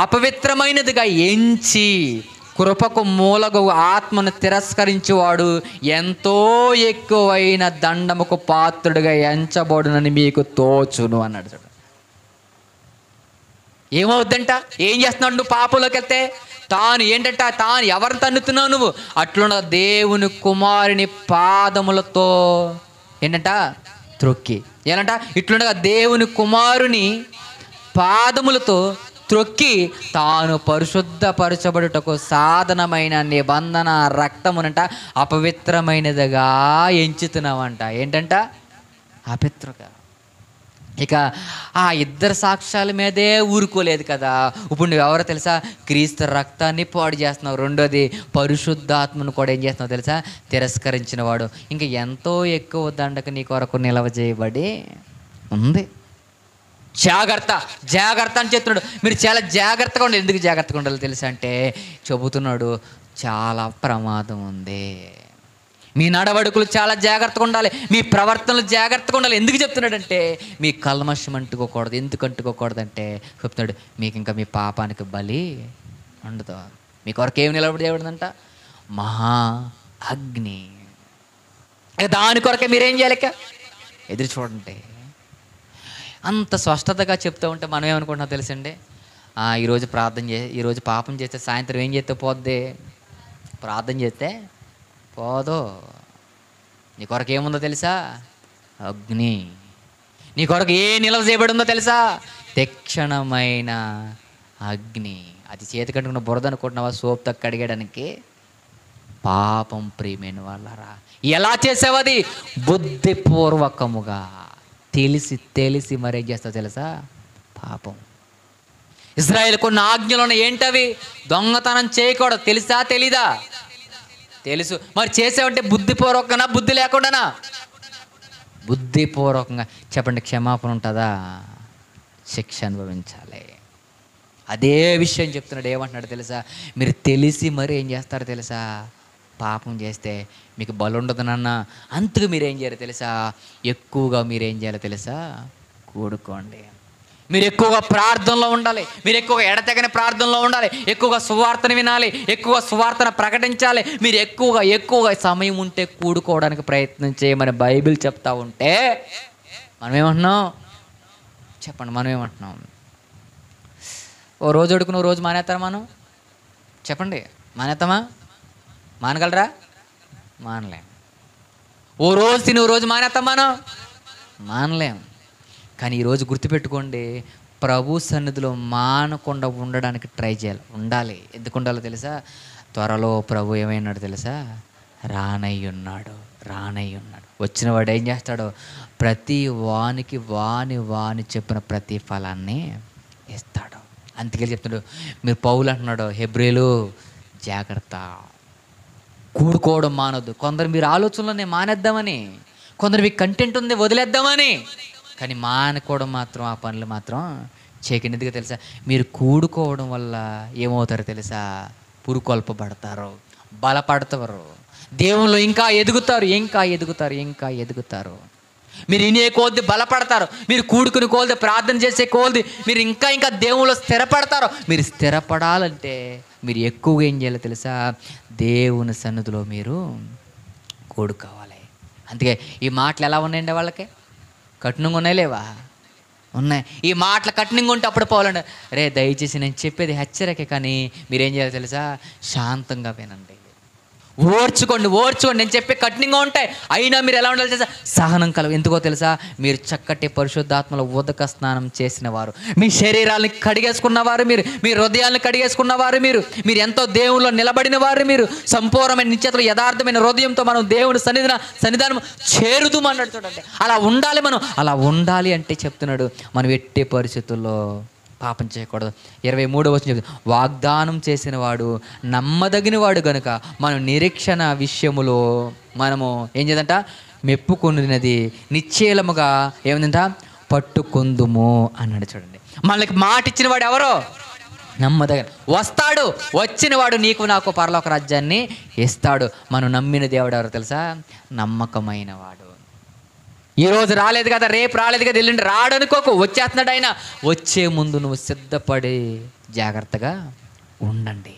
అపవిత్రమైనదిగా ఎంచి కృపకు మూలగు ఆత్మను తిరస్కరించేవాడు ఎంతో ఎక్కువైన దండముకు పాత్రుడిగా ఎంచబడునని మీకు తోచును అన్నాడు. ఏమవుద్దంట? ఏం చేస్తున్నాడు నువ్వు పాపంలోకి వెళ్తే? తాను ఏంటంట, తాను ఎవరిని తన్నుతున్నావు నువ్వు? అట్లున్న దేవుని కుమారుని పాదములతో ఏంటంట త్రొక్కి. ఏనంట, ఇట్లుండగా దేవుని కుమారుని పాదములతో త్రొక్కి తాను పరిశుద్ధపరచబడుటకు సాధనమైన నిబంధన రక్తమునంట అపవిత్రమైనదిగా ఎంచుతున్నావంట. ఏంటంట? అపవిత్రగా. ఇక ఆ 2 సాక్ష్యాల మీదే ఊరుకోలేదు కదా. ఇప్పుడు నువ్వు ఎవరో తెలుసా? క్రీస్తు రక్తాన్ని పాడు చేస్తున్నావు. రెండోది పరిశుద్ధాత్మను కూడా ఏం చేస్తున్నావు తెలుసా? తిరస్కరించిన వాడు. ఇంకా ఎంతో ఎక్కువ దండకు నీ కొరకు నిలవ చేయబడి ఉంది. జాగ్రత్త, జాగ్రత్త అని చెప్తున్నాడు. మీరు చాలా జాగ్రత్తగా ఉండాలి. ఎందుకు జాగ్రత్తగా ఉండాలి తెలుసా అంటే, చెబుతున్నాడు చాలా ప్రమాదం ఉంది. మీ నడవడుకులు చాలా జాగ్రత్తగా ఉండాలి, మీ ప్రవర్తనలు జాగ్రత్తగా ఉండాలి. ఎందుకు చెప్తున్నాడంటే, మీ కల్మషం అంటుకోకూడదు. ఎందుకు అంటుకోకూడదంటే చెప్తున్నాడు, మీకు ఇంకా మీ పాపానికి బలి ఉండదు. మీ కొరకు ఏమి నిలబడి చేయబడిందంట? మహా అగ్ని. దాని కొరకే మీరేం చేయాలి? ఎదురు చూడండి. అంత స్పష్టతగా చెప్తూ ఉంటే మనం ఏమనుకుంటున్నాం తెలుసండి, ఈరోజు ఈరోజు పాపం చేస్తే సాయంత్రం ఏం చేస్తే పోద్ది? ప్రార్థన చేస్తే పోదు. నీ కొరకు ఏముందో తెలుసా? అగ్ని. నీ కొరకు ఏ నిల్వ చేయబడి ఉందో తెలుసా? తీక్షణమైన అగ్ని. అది చేతి కట్టుకున్న బురద అనుకుంటున్నావా సోప్తో కడిగడానికి? పాపం ప్రియమైన వాళ్ళరా, ఎలా చేసావు? అది బుద్ధిపూర్వకముగా తెలిసి మరేం చేస్తావు తెలుసా? పాపం. ఇజ్రాయేల్ కొన్ని ఆజ్ఞలు ఉన్నాయి. ఏంటవి? దొంగతనం చేయకూడదు. తెలుసా తెలీదా? తెలుసు. మరి చేసావంటే బుద్ధిపూర్వకంగా బుద్ధి లేకుండానా? బుద్ధిపూర్వకంగా. చెప్పండి, క్షమాపణ ఉంటుందా? శిక్ష అనుభవించాలి. అదే విషయం చెప్తున్నాడు. ఏమంటున్నాడు తెలుసా? మీరు తెలిసి మరి ఏం చేస్తారో తెలుసా? పాపం చేస్తే మీకు బలం ఉండదు నాన్న. అందుకు మీరేం చేయాలి తెలుసా? ఎక్కువగా మీరేం చేయాలో తెలుసా? కూడుకోండి. మీరు ఎక్కువగా ప్రార్థనలో ఉండాలి. మీరు ఎక్కువగా ఎడతెగని ప్రార్థనలో ఉండాలి. ఎక్కువగా సువార్తను వినాలి. ఎక్కువగా సువార్తను ప్రకటించాలి. మీరు ఎక్కువగా సమయం ఉంటే కూడుకోవడానికి ప్రయత్నం చేయమని బైబిల్ చెప్తా ఉంటే మనం ఏమంటున్నాం? చెప్పండి, మనం ఏమంటున్నాం? ఓ రోజు అడుగును ఓ రోజు మానేస్తారా మనం? చెప్పండి, మానేస్తామా? మానగలరా? మానలేం. ఓ రోజు తిని ఓ రోజు మానేస్తాం మనం? మానలేం. కానీ ఈరోజు గుర్తుపెట్టుకోండి, ప్రభు సన్నిధిలో మానకుండా ఉండడానికి ట్రై చేయాలి. ఉండాలి. ఎందుకు ఉండాలో తెలుసా? త్వరలో ప్రభు ఏమైనాడు తెలుసా? రానయ్యున్నాడు. వచ్చిన వాడు ఏం చేస్తాడో ప్రతి వానికి వాని చెప్పిన ప్రతి ఫలాన్ని ఇస్తాడు. అందుకే చెప్తున్నాడు. మీరు పౌలు అంటున్నాడు హెబ్రీలు, జాగ్రత్త, కూడుకోవడం మానొద్దు. కొందరు మీరు ఆలోచనలో నేను మానేద్దామని, కొందరు మీకు కంటెంట్ ఉంది వదిలేద్దామని, కానీ మానుకోవడం మాత్రం, ఆ పనులు మాత్రం చేయకండి. ఎందుకు తెలుసా? మీరు కూడుకోవడం వల్ల ఏమవుతారో తెలుసా? పురుకొల్పబడతారు, బలపడతారు, దేవుళ్ళు ఇంకా ఎదుగుతారు. మీరు వినే కొద్ది బలపడతారు. మీరు కూడుకుని కొద్ది, ప్రార్థన చేసే కొద్ది మీరు ఇంకా దేవుళ్ళు స్థిరపడతారు. మీరు స్థిరపడాలంటే మీరు ఎక్కువగా ఏం చేయాలో తెలుసా? దేవుని సన్నిధిలో మీరు కూడుకోవాలి. అందుకే ఈ మాటలు ఎలా ఉన్నాయండి? వాళ్ళకి కఠినంగా ఉన్నాయి లేవా? ఉన్నాయి. ఈ మాటలు కఠినంగా ఉంటే అప్పుడు పోవాలండి. రే దయచేసి నేను చెప్పేది హెచ్చరిక, కానీ మీరేం చేయాలో తెలుసా? శాంతంగా వినండి, ఓర్చుకోండి. నేను చెప్పే కఠినంగా ఉంటాయి, అయినా మీరు ఎలా ఉండాలి తెలుసా? సహనం కలవు. ఎందుకో తెలుసా? మీరు చక్కటి పరిశుద్ధాత్మలో ఉదక స్నానం చేసిన వారు, మీ శరీరాలను కడిగేసుకున్నవారు, మీ హృదయాలను కడిగేసుకున్నవారు, మీరు ఎంతో దేవుల్లో నిలబడిన వారు, మీరు సంపూర్ణమైన నిశ్చయతలు యథార్థమైన హృదయంతో మనం దేవుని సన్నిధానం చేరుదామన్నాడు. చూడండి, అలా ఉండాలి మనం. అలా ఉండాలి అంటే చెప్తున్నాడు, మనం ఎట్టి పరిస్థితుల్లో పాపం చేయకూడదు. 23వ వచనం చెప్తుంది, వాగ్దానం చేసిన వాడు నమ్మదగిన వాడు గనుక మనం నిరీక్షణ విషయములో మనము ఏం చేద్దంట? మెప్పుకొనినది నిశ్చయముగా ఏమిందంట? పట్టుకొందుము అన్నాడు. చూడండి, మనకి మాట ఇచ్చిన వాడు ఎవరో? నమ్మదగిన వస్తాడు. వచ్చిన వాడు నీకు నాకు పరలోక రాజ్యాన్ని ఇస్తాడు. మనం నమ్మిన దేవుడు ఎవరో తెలుసా? నమ్మకమైన వాడు. ఈరోజు రాలేదు కదా, రేపు రాలేదు కదా, ఎల్లుండి రాడనుకోకు, వచ్చేస్తున్నాడు ఆయన. వచ్చే ముందు నువ్వు సిద్ధపడి జాగ్రత్తగా ఉండండి.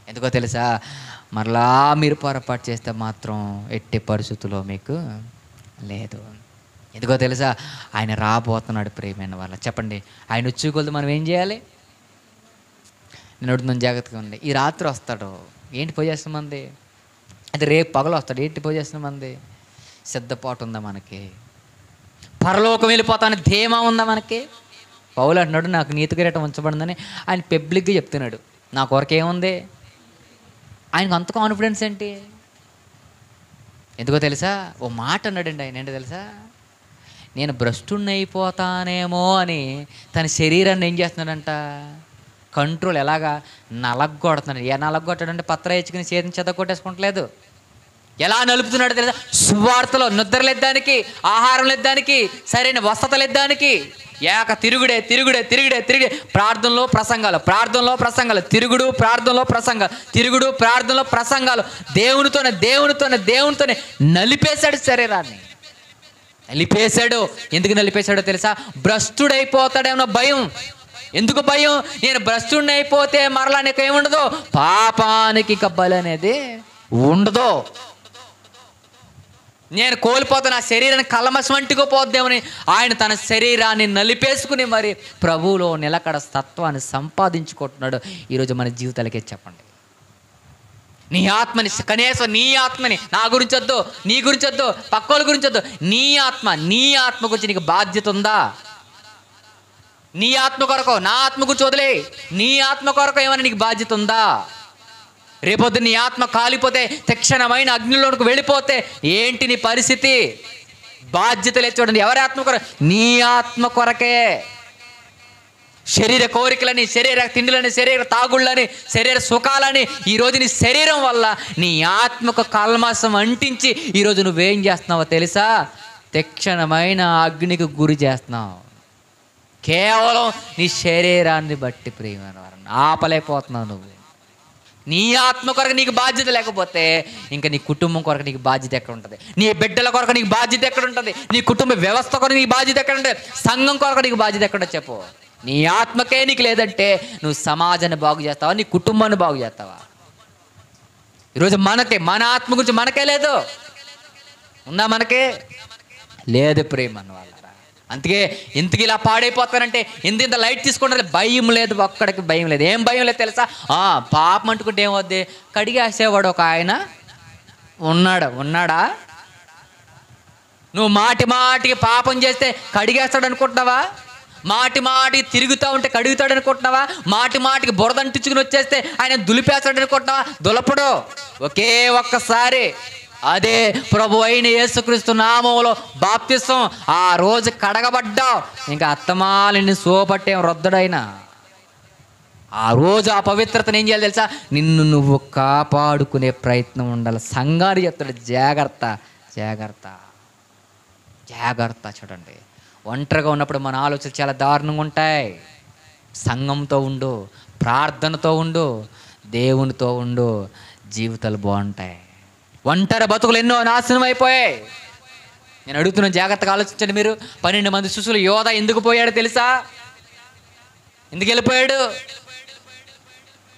ఎందుకో తెలుసా? మరలా మీరు పొరపాటు చేస్తే మాత్రం ఎట్టి పరిస్థితుల్లో మీకు లేదు. ఎందుకో తెలుసా? ఆయన రాబోతున్నాడు. ప్రియమైన వాళ్ళ చెప్పండి, ఆయన వచ్చి కొలది మనం ఏం చేయాలి? నేను అడుగుతున్నాను, జాగ్రత్తగా ఉండి. ఈ రాత్రి వస్తాడు, ఏంటి పొజిషన్ మంది? అది రేపు పగలు వస్తాడు, ఏంటి పొజిషన్ మంది? సిద్ధపాటు ఉందా మనకి? పరలోకం వెళ్ళిపోతాను ధీమా ఉందా మనకి? పౌలు అంటున్నాడు, నాకు నీతి కిరీటం ఉంచబడిందని ఆయన పబ్లిక్గా చెప్తున్నాడు. నా కొరకు ఏముంది? ఆయనకు అంత కాన్ఫిడెన్స్ ఏంటి? ఎందుకో తెలుసా? ఓ మాట అన్నాడండి ఆయన. ఏంటో తెలుసా? నేను భ్రష్టుణ్ణి అయిపోతానేమో అని తన శరీరాన్ని ఏం చేస్తున్నాడంట? కంట్రోల్. ఎలాగా? నలగొడుతున్నాడు. నలగొట్టాడంటే పత్ర ఇచ్చుకుని చేతిని చెదగొట్టేసుకుంటలేదు. ఎలా నలుపుతున్నాడు తెలుసా? సువార్తలో నిద్రలేద్దానికి, ఆహారం లేద్దానికి, సరైన వసత లేద్దానికి తిరుగుడే ప్రార్థనలో ప్రసంగాలు, తిరుగుడు ప్రార్థనలో ప్రసంగాలు, దేవునితోనే నలిపేశాడు శరీరాన్ని. ఎందుకు నలిపేశాడో తెలుసా? భ్రష్టుడైపోతాడేమో భయం. ఎందుకు భయం? నేను భ్రష్టుడిని అయిపోతే మరలా నీకు ఏముండదు, పాపానికి బలి అనేది ఉండదు. నేను కోల్పోతాను, ఆ శరీరాన్ని కల్మషం అంటుకుపోద్దామని ఆయన తన శరీరాన్ని నలిపేసుకుని మరి ప్రభువులో నిలకడ తత్వాన్ని సంపాదించుకుంటున్నాడు. ఈరోజు మన జీవితాలకే చెప్పండి, నీ ఆత్మని, కనీసం నీ ఆత్మని, నా గురించి వద్దు, నీ గురించి వద్దు, పక్కోళ్ళ గురించి వద్దు, నీ ఆత్మ గురించి నీకు బాధ్యత ఉందా? నీ ఆత్మ కొరకు, నా ఆత్మ గురించి వదిలే, నీ ఆత్మ కొరకు ఏమైనా నీకు బాధ్యత ఉందా? రేపొద్దు నీ ఆత్మ కాలిపోతే, తక్షణమైన అగ్నిలోనికి వెళ్ళిపోతే ఏంటి నీ పరిస్థితి? బాధ్యత లేదు. చూడండి, ఎవరి ఆత్మ కొరకు? నీ ఆత్మ కొరకే. శరీర కోరికలని, శరీర తిండులని, శరీర తాగుళ్ళని, శరీర సుఖాలని ఈరోజు నీ శరీరం వల్ల నీ ఆత్మకు కల్మషం అంటించి ఈరోజు నువ్వేం చేస్తున్నావో తెలుసా? తీక్షణమైన అగ్నికి గురి చేస్తున్నావు. కేవలం నీ శరీరాన్ని బట్టి ప్రియమైన వారిని ఆపలేకపోతున్నావు. నువ్వు నీ ఆత్మ కొరకు నీకు బాధ్యత లేకపోతే ఇంకా నీ కుటుంబం కొరకు నీకు బాధ్యత ఎక్కడ ఉంటుంది? నీ బిడ్డల కొరకు నీకు బాధ్యత ఎక్కడ ఉంటుంది? నీ కుటుంబ వ్యవస్థ కొరకు నీకు బాధ్యత ఎక్కడ ఉంటుంది? సంఘం కొరకు నీకు బాధ్యత ఎక్కడ చెప్పు? నీ ఆత్మకే నీకు లేదంటే నువ్వు సమాజాన్ని బాగు చేస్తావా? నీ కుటుంబాన్ని బాగు చేస్తావా? ఈరోజు మన ఆత్మ గురించి మనకే లేదు. ఉందా? మనకే లేదు ప్రేమ వాళ్ళ. అందుకే ఇంతకు ఇలా పాడైపోతానంటే ఇంత లైట్ తీసుకుంటే భయం లేదు, ఒక్కడికి భయం లేదు. ఏం భయం లేదు తెలుసా? పాపం అంటుకుంటే ఏమవుద్ది? కడిగేసేవాడు ఒక ఆయన ఉన్నాడా? నువ్వు మాటికి పాపం చేస్తే కడిగేస్తాడు అనుకుంటున్నావా? మాటికి తిరుగుతూ ఉంటే కడుగుతాడు అనుకుంటున్నావా? మాటికి బురద అంటించుకుని వచ్చేస్తే ఆయన దులిపేస్తాడు అనుకుంటున్నావా? దులపడు. ఒకే ఒక్కసారి అదే ప్రభు అయిన యేసుక్రీస్తు నామములో బాప్తిసం. ఆ రోజు కడగబడ్డావు, ఇంకా అత్తమాలిని సోపట్టేం రొద్దడైనా. ఆ రోజు ఆ పవిత్రతను ఏం చేయాలి తెలుసా? నిన్ను నువ్వు కాపాడుకునే ప్రయత్నం ఉండాలి. సంఘాన్ని చెప్తాడు, జాగ్రత్త. చూడండి, ఒంటరిగా ఉన్నప్పుడు మన ఆలోచనలు చాలా దారుణంగా ఉంటాయి. సంఘంతో ఉండు, ప్రార్థనతో ఉండు, దేవునితో ఉండు, జీవితాలు బాగుంటాయి. ఒంటరి బతుకులు ఎన్నో నాశనం అయిపోయాయి. నేను అడుగుతున్నాను, జాగ్రత్తగా ఆలోచించండి మీరు. 12 మంది శిష్యులు యోధ ఎందుకు పోయాడో తెలుసా? ఎందుకు వెళ్ళిపోయాడు?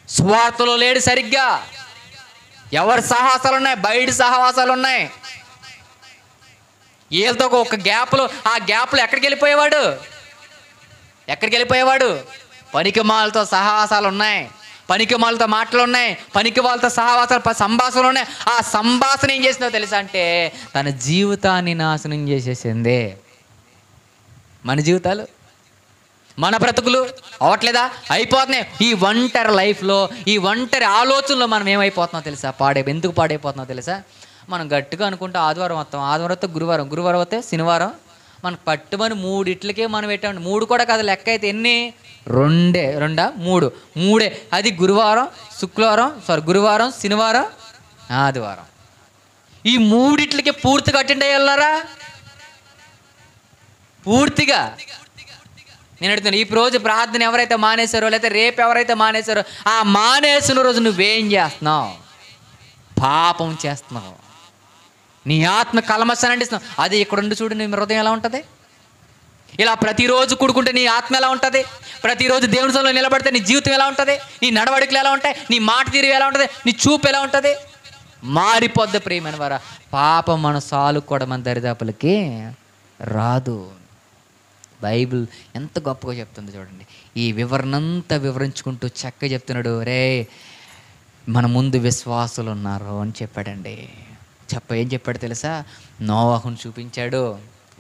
స్వార్థలో లేడు సరిగ్గా. ఎవరి సహవాసాలు ఉన్నాయి? బయట సహవాసాలు ఉన్నాయి. వీళ్ళతో ఒక గ్యాప్లో, ఆ గ్యాప్లో ఎక్కడికి వెళ్ళిపోయేవాడు? పనికి మాలతో సహవాసాలు ఉన్నాయి, పనికి వాళ్ళతో మాటలు ఉన్నాయి, పనికి వాళ్ళతో సహవాసాలు సంభాషణలు ఉన్నాయి. ఆ సంభాషణ ఏం చేసిందో తెలుసా అంటే తన జీవితాన్ని నాశనం చేసేసింది. మన జీవితాలు, మన బ్రతుకులు అవట్లేదా? అయిపోతున్నాయి. ఈ ఒంటరి లైఫ్లో, ఈ ఒంటరి ఆలోచనలో మనం ఏమైపోతున్నాం తెలుసా? ఎందుకు పాడైపోతున్నాం తెలుసా? మనం గట్టిగా అనుకుంటే ఆదివారం వస్తాం, ఆదివారం వస్తే గురువారం వస్తే శనివారం. మనకు పట్టుమని 3 ఇట్లకే మనం పెట్టామండి. 3 కూడా కాదు, లెక్క అయితే ఎన్ని? 3 అది గురువారం, శనివారం, ఆదివారం. ఈ 3 ఇట్లకే పూర్తిగా అటెండ్ అయ్యారా? పూర్తిగా. నేను అడుగుతాను, ఈ రోజు ప్రార్థన ఎవరైతే మానేశారో, లేకపోతే రేపు ఎవరైతే మానేశారో, ఆ మానేసిన రోజు నువ్వేం చేస్తున్నావు? పాపం చేస్తున్నావు. నీ ఆత్మ కల్మషాన్ని అంటిస్తున్నావు. అది ఇక్కడ ఉండి చూడు, నీ హృదయం ఎలా ఉంటుంది? ఇలా ప్రతిరోజు కూడుకుంటే నీ ఆత్మ ఎలా ఉంటుంది? ప్రతిరోజు దేవుని సన్నిధిలో నిలబడితే నీ జీవితం ఎలా ఉంటుంది? నీ నడవడికలు ఎలా ఉంటాయి? నీ మాట తీరు ఎలా ఉంటుంది? నీ చూపు ఎలా ఉంటుంది? మారిపోద్ది ప్రియమైన వారా. పాపం మన సాలు కూడా మన దరిదాపులకి రాదు. బైబిల్ ఎంత గొప్పగా చెప్తుంది చూడండి. ఈ వివరణంతా వివరించుకుంటూ చక్కగా చెప్తున్నాడు. రే, మన ముందు విశ్వాసులు ఉన్నారు అని చెప్పాడండి. ఏం చెప్పాడు తెలుసా? నోవాహును చూపించాడు.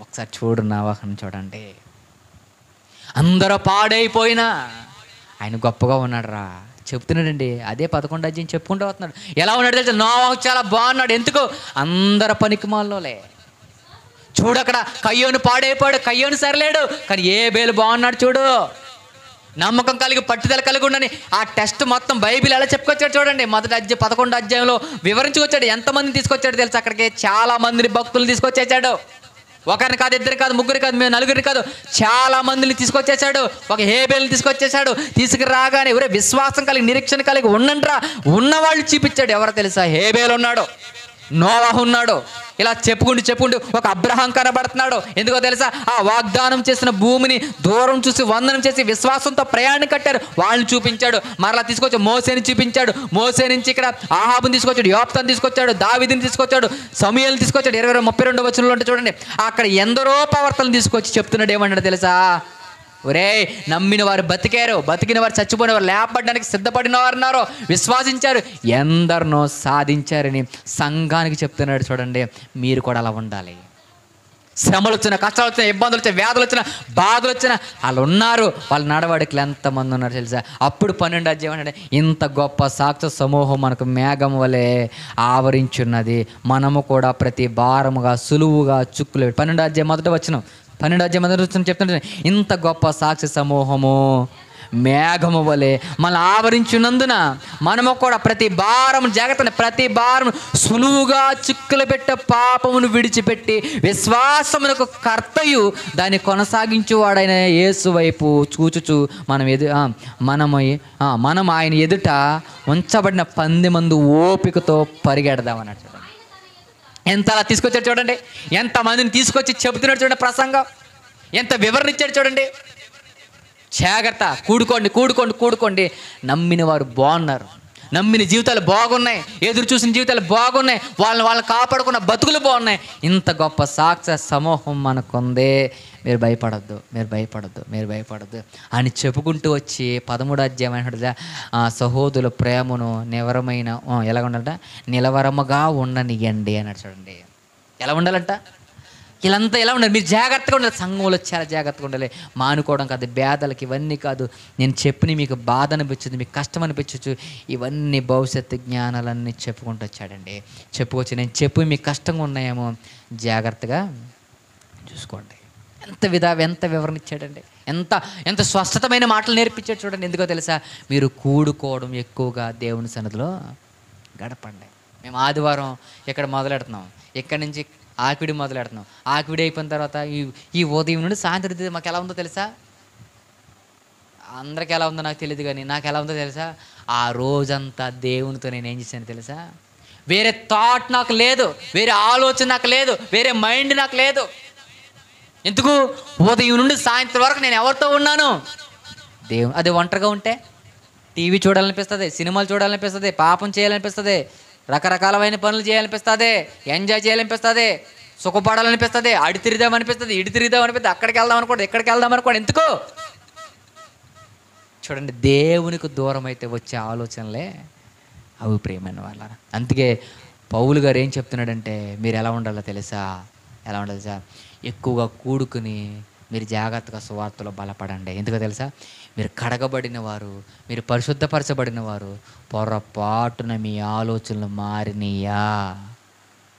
ఒకసారి చూడు, నోవాహును చూడండి. అందరూ పాడైపోయినా ఆయన గొప్పగా ఉన్నాడు రా చెప్తున్నాడండి. అదే 11వ అధ్యాయం చెప్పుకుంటూ వస్తున్నాడు. ఎలా ఉన్నాడు తెలుసా? నోవాహు చాలా బాగున్నాడు. ఎందుకు? అందరు పనికిమాలోలే. చూడు, అక్కడ కయ్యోను పాడైపోయాడు, కయ్యోను సరిలేడు, కానీ ఏబేలు బాగున్నాడు. చూడు, నమ్మకం కలిగి పట్టుదల కలిగి ఉండని. ఆ టెస్ట్ మొత్తం బైబిల్ ఎలా చెప్పుకొచ్చాడు చూడండి. 11వ అధ్యాయంలో వివరించుకొచ్చాడు. ఎంతమందిని తీసుకొచ్చాడు తెలుసు? అక్కడికి చాలా మందిని భక్తులు తీసుకొచ్చేసాడు. ఒకరిని కాదు, ఇద్దరు కాదు, ముగ్గురు కాదు, మేము నలుగురిని కాదు, చాలా మందిని తీసుకొచ్చేసాడు. ఒక హేబేల్ని తీసుకొచ్చేసాడు. తీసుకురాగానే ఎవరే విశ్వాసం కలిగి, నిరీక్షణ కలిగి ఉండండిరా ఉన్నవాళ్ళు చూపించాడు. ఎవరో తెలుసా? హేబేలు ఉన్నాడు, నోవాహు ఉన్నాడు. ఇలా చెప్పుకుంటూ ఒక అబ్రహాం కనబడుతున్నాడు. ఎందుకో తెలుసా? ఆ వాగ్దానం చేసిన భూమిని దూరం చూసి వందనం చేసి విశ్వాసంతో ప్రయాణం కట్టారు, వాళ్ళని చూపించాడు. మరలా తీసుకొచ్చి మోసేని చూపించాడు. మోసే నుంచి ఇక్కడ ఆహాబుని తీసుకొచ్చాడు, యోప్తాను తీసుకొచ్చాడు, దావీదుని తీసుకొచ్చాడు, సమూయేలుని తీసుకొచ్చాడు. 32 వచనంలో ఉంటే చూడండి, అక్కడ ఎందరో ప్రవర్తనలు తీసుకొచ్చి చెప్తున్నాడు. ఏమన్నాడు తెలుసా? ఒరే, నమ్మిన వారు బతికారు, బతికిన వారు చచ్చిపోయిన వారు లేపబడడానికి సిద్ధపడిన వారు ఉన్నారు, విశ్వాసించారు, ఎందరినో సాధించారని సంఘానికి చెప్తున్నాడు. చూడండి, మీరు కూడా అలా ఉండాలి. శ్రమలు వచ్చిన, కష్టాలు వచ్చిన, ఇబ్బందులు వచ్చిన, వ్యాధులు వచ్చిన, బాధలు వచ్చిన వాళ్ళు ఉన్నారు. వాళ్ళ నడవడికలు ఎంతమంది ఉన్నారు తెలుసా? అప్పుడు 12వ అధ్యాయం అంటే ఇంత గొప్ప సాక్షి సమూహం మనకు మేఘం వలె ఆవరించున్నది, మనము కూడా ప్రతి భారముగా సులువుగా చుక్కులు. 12వ అధ్యాయం 1వ వచనం 12వ అధ్యాయం చెప్తుంటే ఇంత గొప్ప సాక్షి సమూహము మేఘము వలె మన ఆవరించినందున మనము కూడా ప్రతి భారం జాగ్రత్త, ప్రతి భారం సులువుగా చిక్కులు పెట్టే పాపమును విడిచిపెట్టి విశ్వాసమునకు కర్తయు దాన్ని కొనసాగించువాడైన యేసు వైపు చూచుచు మనం ఆయన ఎదుట ఉంచబడిన పందెమందు ఓపికతో పరిగెడదామన్నట్టు. ఎంత అలా తీసుకొచ్చాడు చూడండి, ఎంతమందిని తీసుకొచ్చి చెబుతున్నాడు చూడండి, ప్రసంగం ఎంత వివరణ ఇచ్చాడు చూడండి. జాగ్రత్త, కూడుకోండి. నమ్మిన వారు బాగున్నారు, నమ్మిన జీవితాలు బాగున్నాయి, ఎదురు చూసిన జీవితాలు బాగున్నాయి, వాళ్ళని కాపాడుకున్న బతుకులు బాగున్నాయి. ఇంత గొప్ప సాక్షి సమూహం మనకుందే, మీరు భయపడద్దు అని చెప్పుకుంటూ వచ్చి 13వ అధ్యాయం సహోదరుల ప్రేమను ఎలా ఉండాలంట, నిలవరముగా ఉండనియండి అన్నాడు చూడండి. ఎలా ఉండాలంట, వీళ్ళంతా ఎలా ఉండాలి, మీరు జాగ్రత్తగా ఉండాలి. సంఘంలో చాలా జాగ్రత్తగా ఉండాలి. మానుకోవడం కాదు, భేదాలకి ఇవన్నీ కాదు. నేను చెప్పిన మీకు బాధ అనిపించచ్చు, మీకు కష్టం అనిపించచ్చు, ఇవన్నీ భవిష్యత్తు జ్ఞానాలన్నీ చెప్పుకుంటూ వచ్చాడండి. చెప్పుకొచ్చి నేను చెప్పి మీకు కష్టంగా ఉన్నాయేమో జాగ్రత్తగా చూసుకోండి. ఎంత వివరణ ఇచ్చాడండి, ఎంత స్వస్థతమైన మాటలు నేర్పించాడు చూడండి. ఎందుకో తెలుసా, మీరు కూడుకోవడం ఎక్కువగా దేవుని సన్నిధిలో గడపండి. మేము ఆదివారం ఇక్కడ మొదలెడుతున్నాం, ఇక్కడి నుంచి ఆకిడి మొదలెడుతున్నాం. ఆకిడి అయిపోయిన తర్వాత ఈ ఉదయం నుండి సాయంత్రం మాకు ఎలా ఉందో తెలుసా, అందరికి ఎలా ఉందో నాకు తెలియదు, కానీ నాకు ఎలా ఉందో తెలుసా, ఆ రోజంతా దేవునితో నేను ఏం చేశాను తెలుసా, వేరే థాట్ నాకు లేదు, వేరే ఆలోచన నాకు లేదు, వేరే మైండ్ నాకు లేదు. ఎందుకు, ఉదయం నుండి సాయంత్రం వరకు నేను ఎవరితో ఉన్నాను, దేవుడు. అది ఒంటరిగా ఉంటే టీవీ చూడాలనిపిస్తుంది, సినిమాలు చూడాలనిపిస్తుంది, పాపం చేయాలనిపిస్తుంది, రకరకాలమైన పనులు చేయాలనిపిస్తుంది, ఎంజాయ్ చేయాలనిపిస్తుంది, సుఖపడాలనిపిస్తుంది, అడి తిరిదామనిపిస్తుంది, ఇడి తిరిదామనిపిస్తుంది, అక్కడికి వెళ్దాం అనుకోండి, ఇక్కడికి వెళ్దాం అనుకోండి. ఎందుకు చూడండి, దేవునికి దూరం అయితే వచ్చే ఆలోచనలే అవి ప్రియమైన వాళ్ళ. అందుకే పౌలు గారు ఏం చెప్తున్నాడంటే, మీరు ఎలా ఉండాలో తెలుసా, ఎక్కువగా కూడుకుని మీరు జాగ్రత్తగా సువార్తలో బలపడండి. ఎందుకో తెలుసా, మీరు కడగబడిన వారు, మీరు పరిశుద్ధపరచబడిన వారు, పొరపాటున మీ ఆలోచనలు మారినయా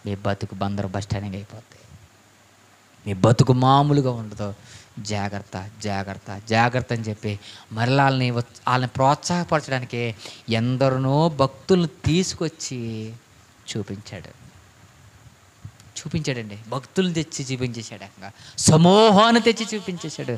మీ బతుకు బందరు బస్టాండింగ్ అయిపోతాయి, మీ బతుకు మామూలుగా ఉండదు. జాగ్రత్త అని చెప్పి మరలా వాళ్ళని ప్రోత్సాహపరచడానికి ఎందరినో భక్తులను తీసుకొచ్చి చూపించాడండి. భక్తులు తెచ్చి చూపించేశాడు, సమూహాన్ని తెచ్చి చూపించేశాడు.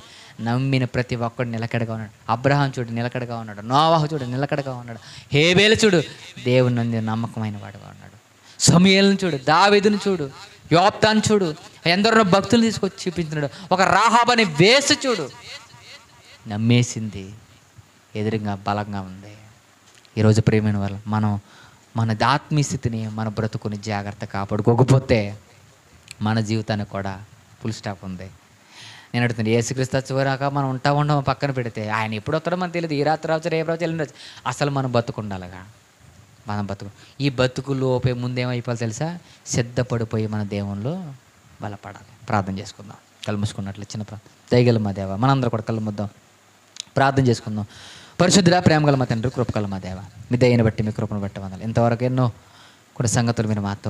నమ్మిన ప్రతి ఒక్కడు నిలకడగా ఉన్నాడు. అబ్రహాం చూడు నిలకడగా ఉన్నాడు, నోవాహు చూడు నిలకడగా ఉన్నాడు, హేబేలు చూడు దేవుని నందు నమ్మకమైన వాడుగా ఉన్నాడు, సమూయేలును చూడు, దావీదును చూడు, యోప్తాను చూడు, ఎందరో భక్తులు తీసుకొచ్చి చూపించినాడు. ఒక రాహాబు అనే వేసు చూడు, నమ్మేసింది, ఎదురుగా బలంగా ఉంది. ఈరోజు ప్రియమైన వాళ్ళు మన ఆత్మీయ స్థితిని, మన బ్రతుకుని జాగ్రత్త కాపాడుకోకపోతే మన జీవితానికి కూడా ఫుల్ స్టాప్ ఉంది. నేను అడుగుతుంది, యేసుక్రీస్తు వచ్చేవరాక మనం ఉండము పక్కన పెడితే ఆయన ఎప్పుడు వస్తాడో మనకు తెలియదు, ఈ రాత్రి రావచ్చు, రేపు రావచ్చు, ఎల్లుండి రావచ్చు. అసలు మనం బతుకుండాలిగా, ఈ బతుకులోపే ముందేమైపోవాలి తెలుసా, సిద్ధపడిపోయి మన దేవునిలో బలపడాలి. ప్రార్థన చేసుకుందాం, కళ్ళు మూసుకున్నట్లు చిన్న ప్రార్థన. దయగల మా దేవ, మనందరూ కూడా కళ్ళు ముద్దాం, ప్రార్థన చేసుకుందాం. పరిశుద్ధుడా, ప్రేమగల మా తండ్రి, కృపగల మా దేవ, మీ దయని బట్టి, మీ కృపను బట్టి వందలు. ఇంతవరకు ఎన్నో కూడా సంగతులు మీరు మాతో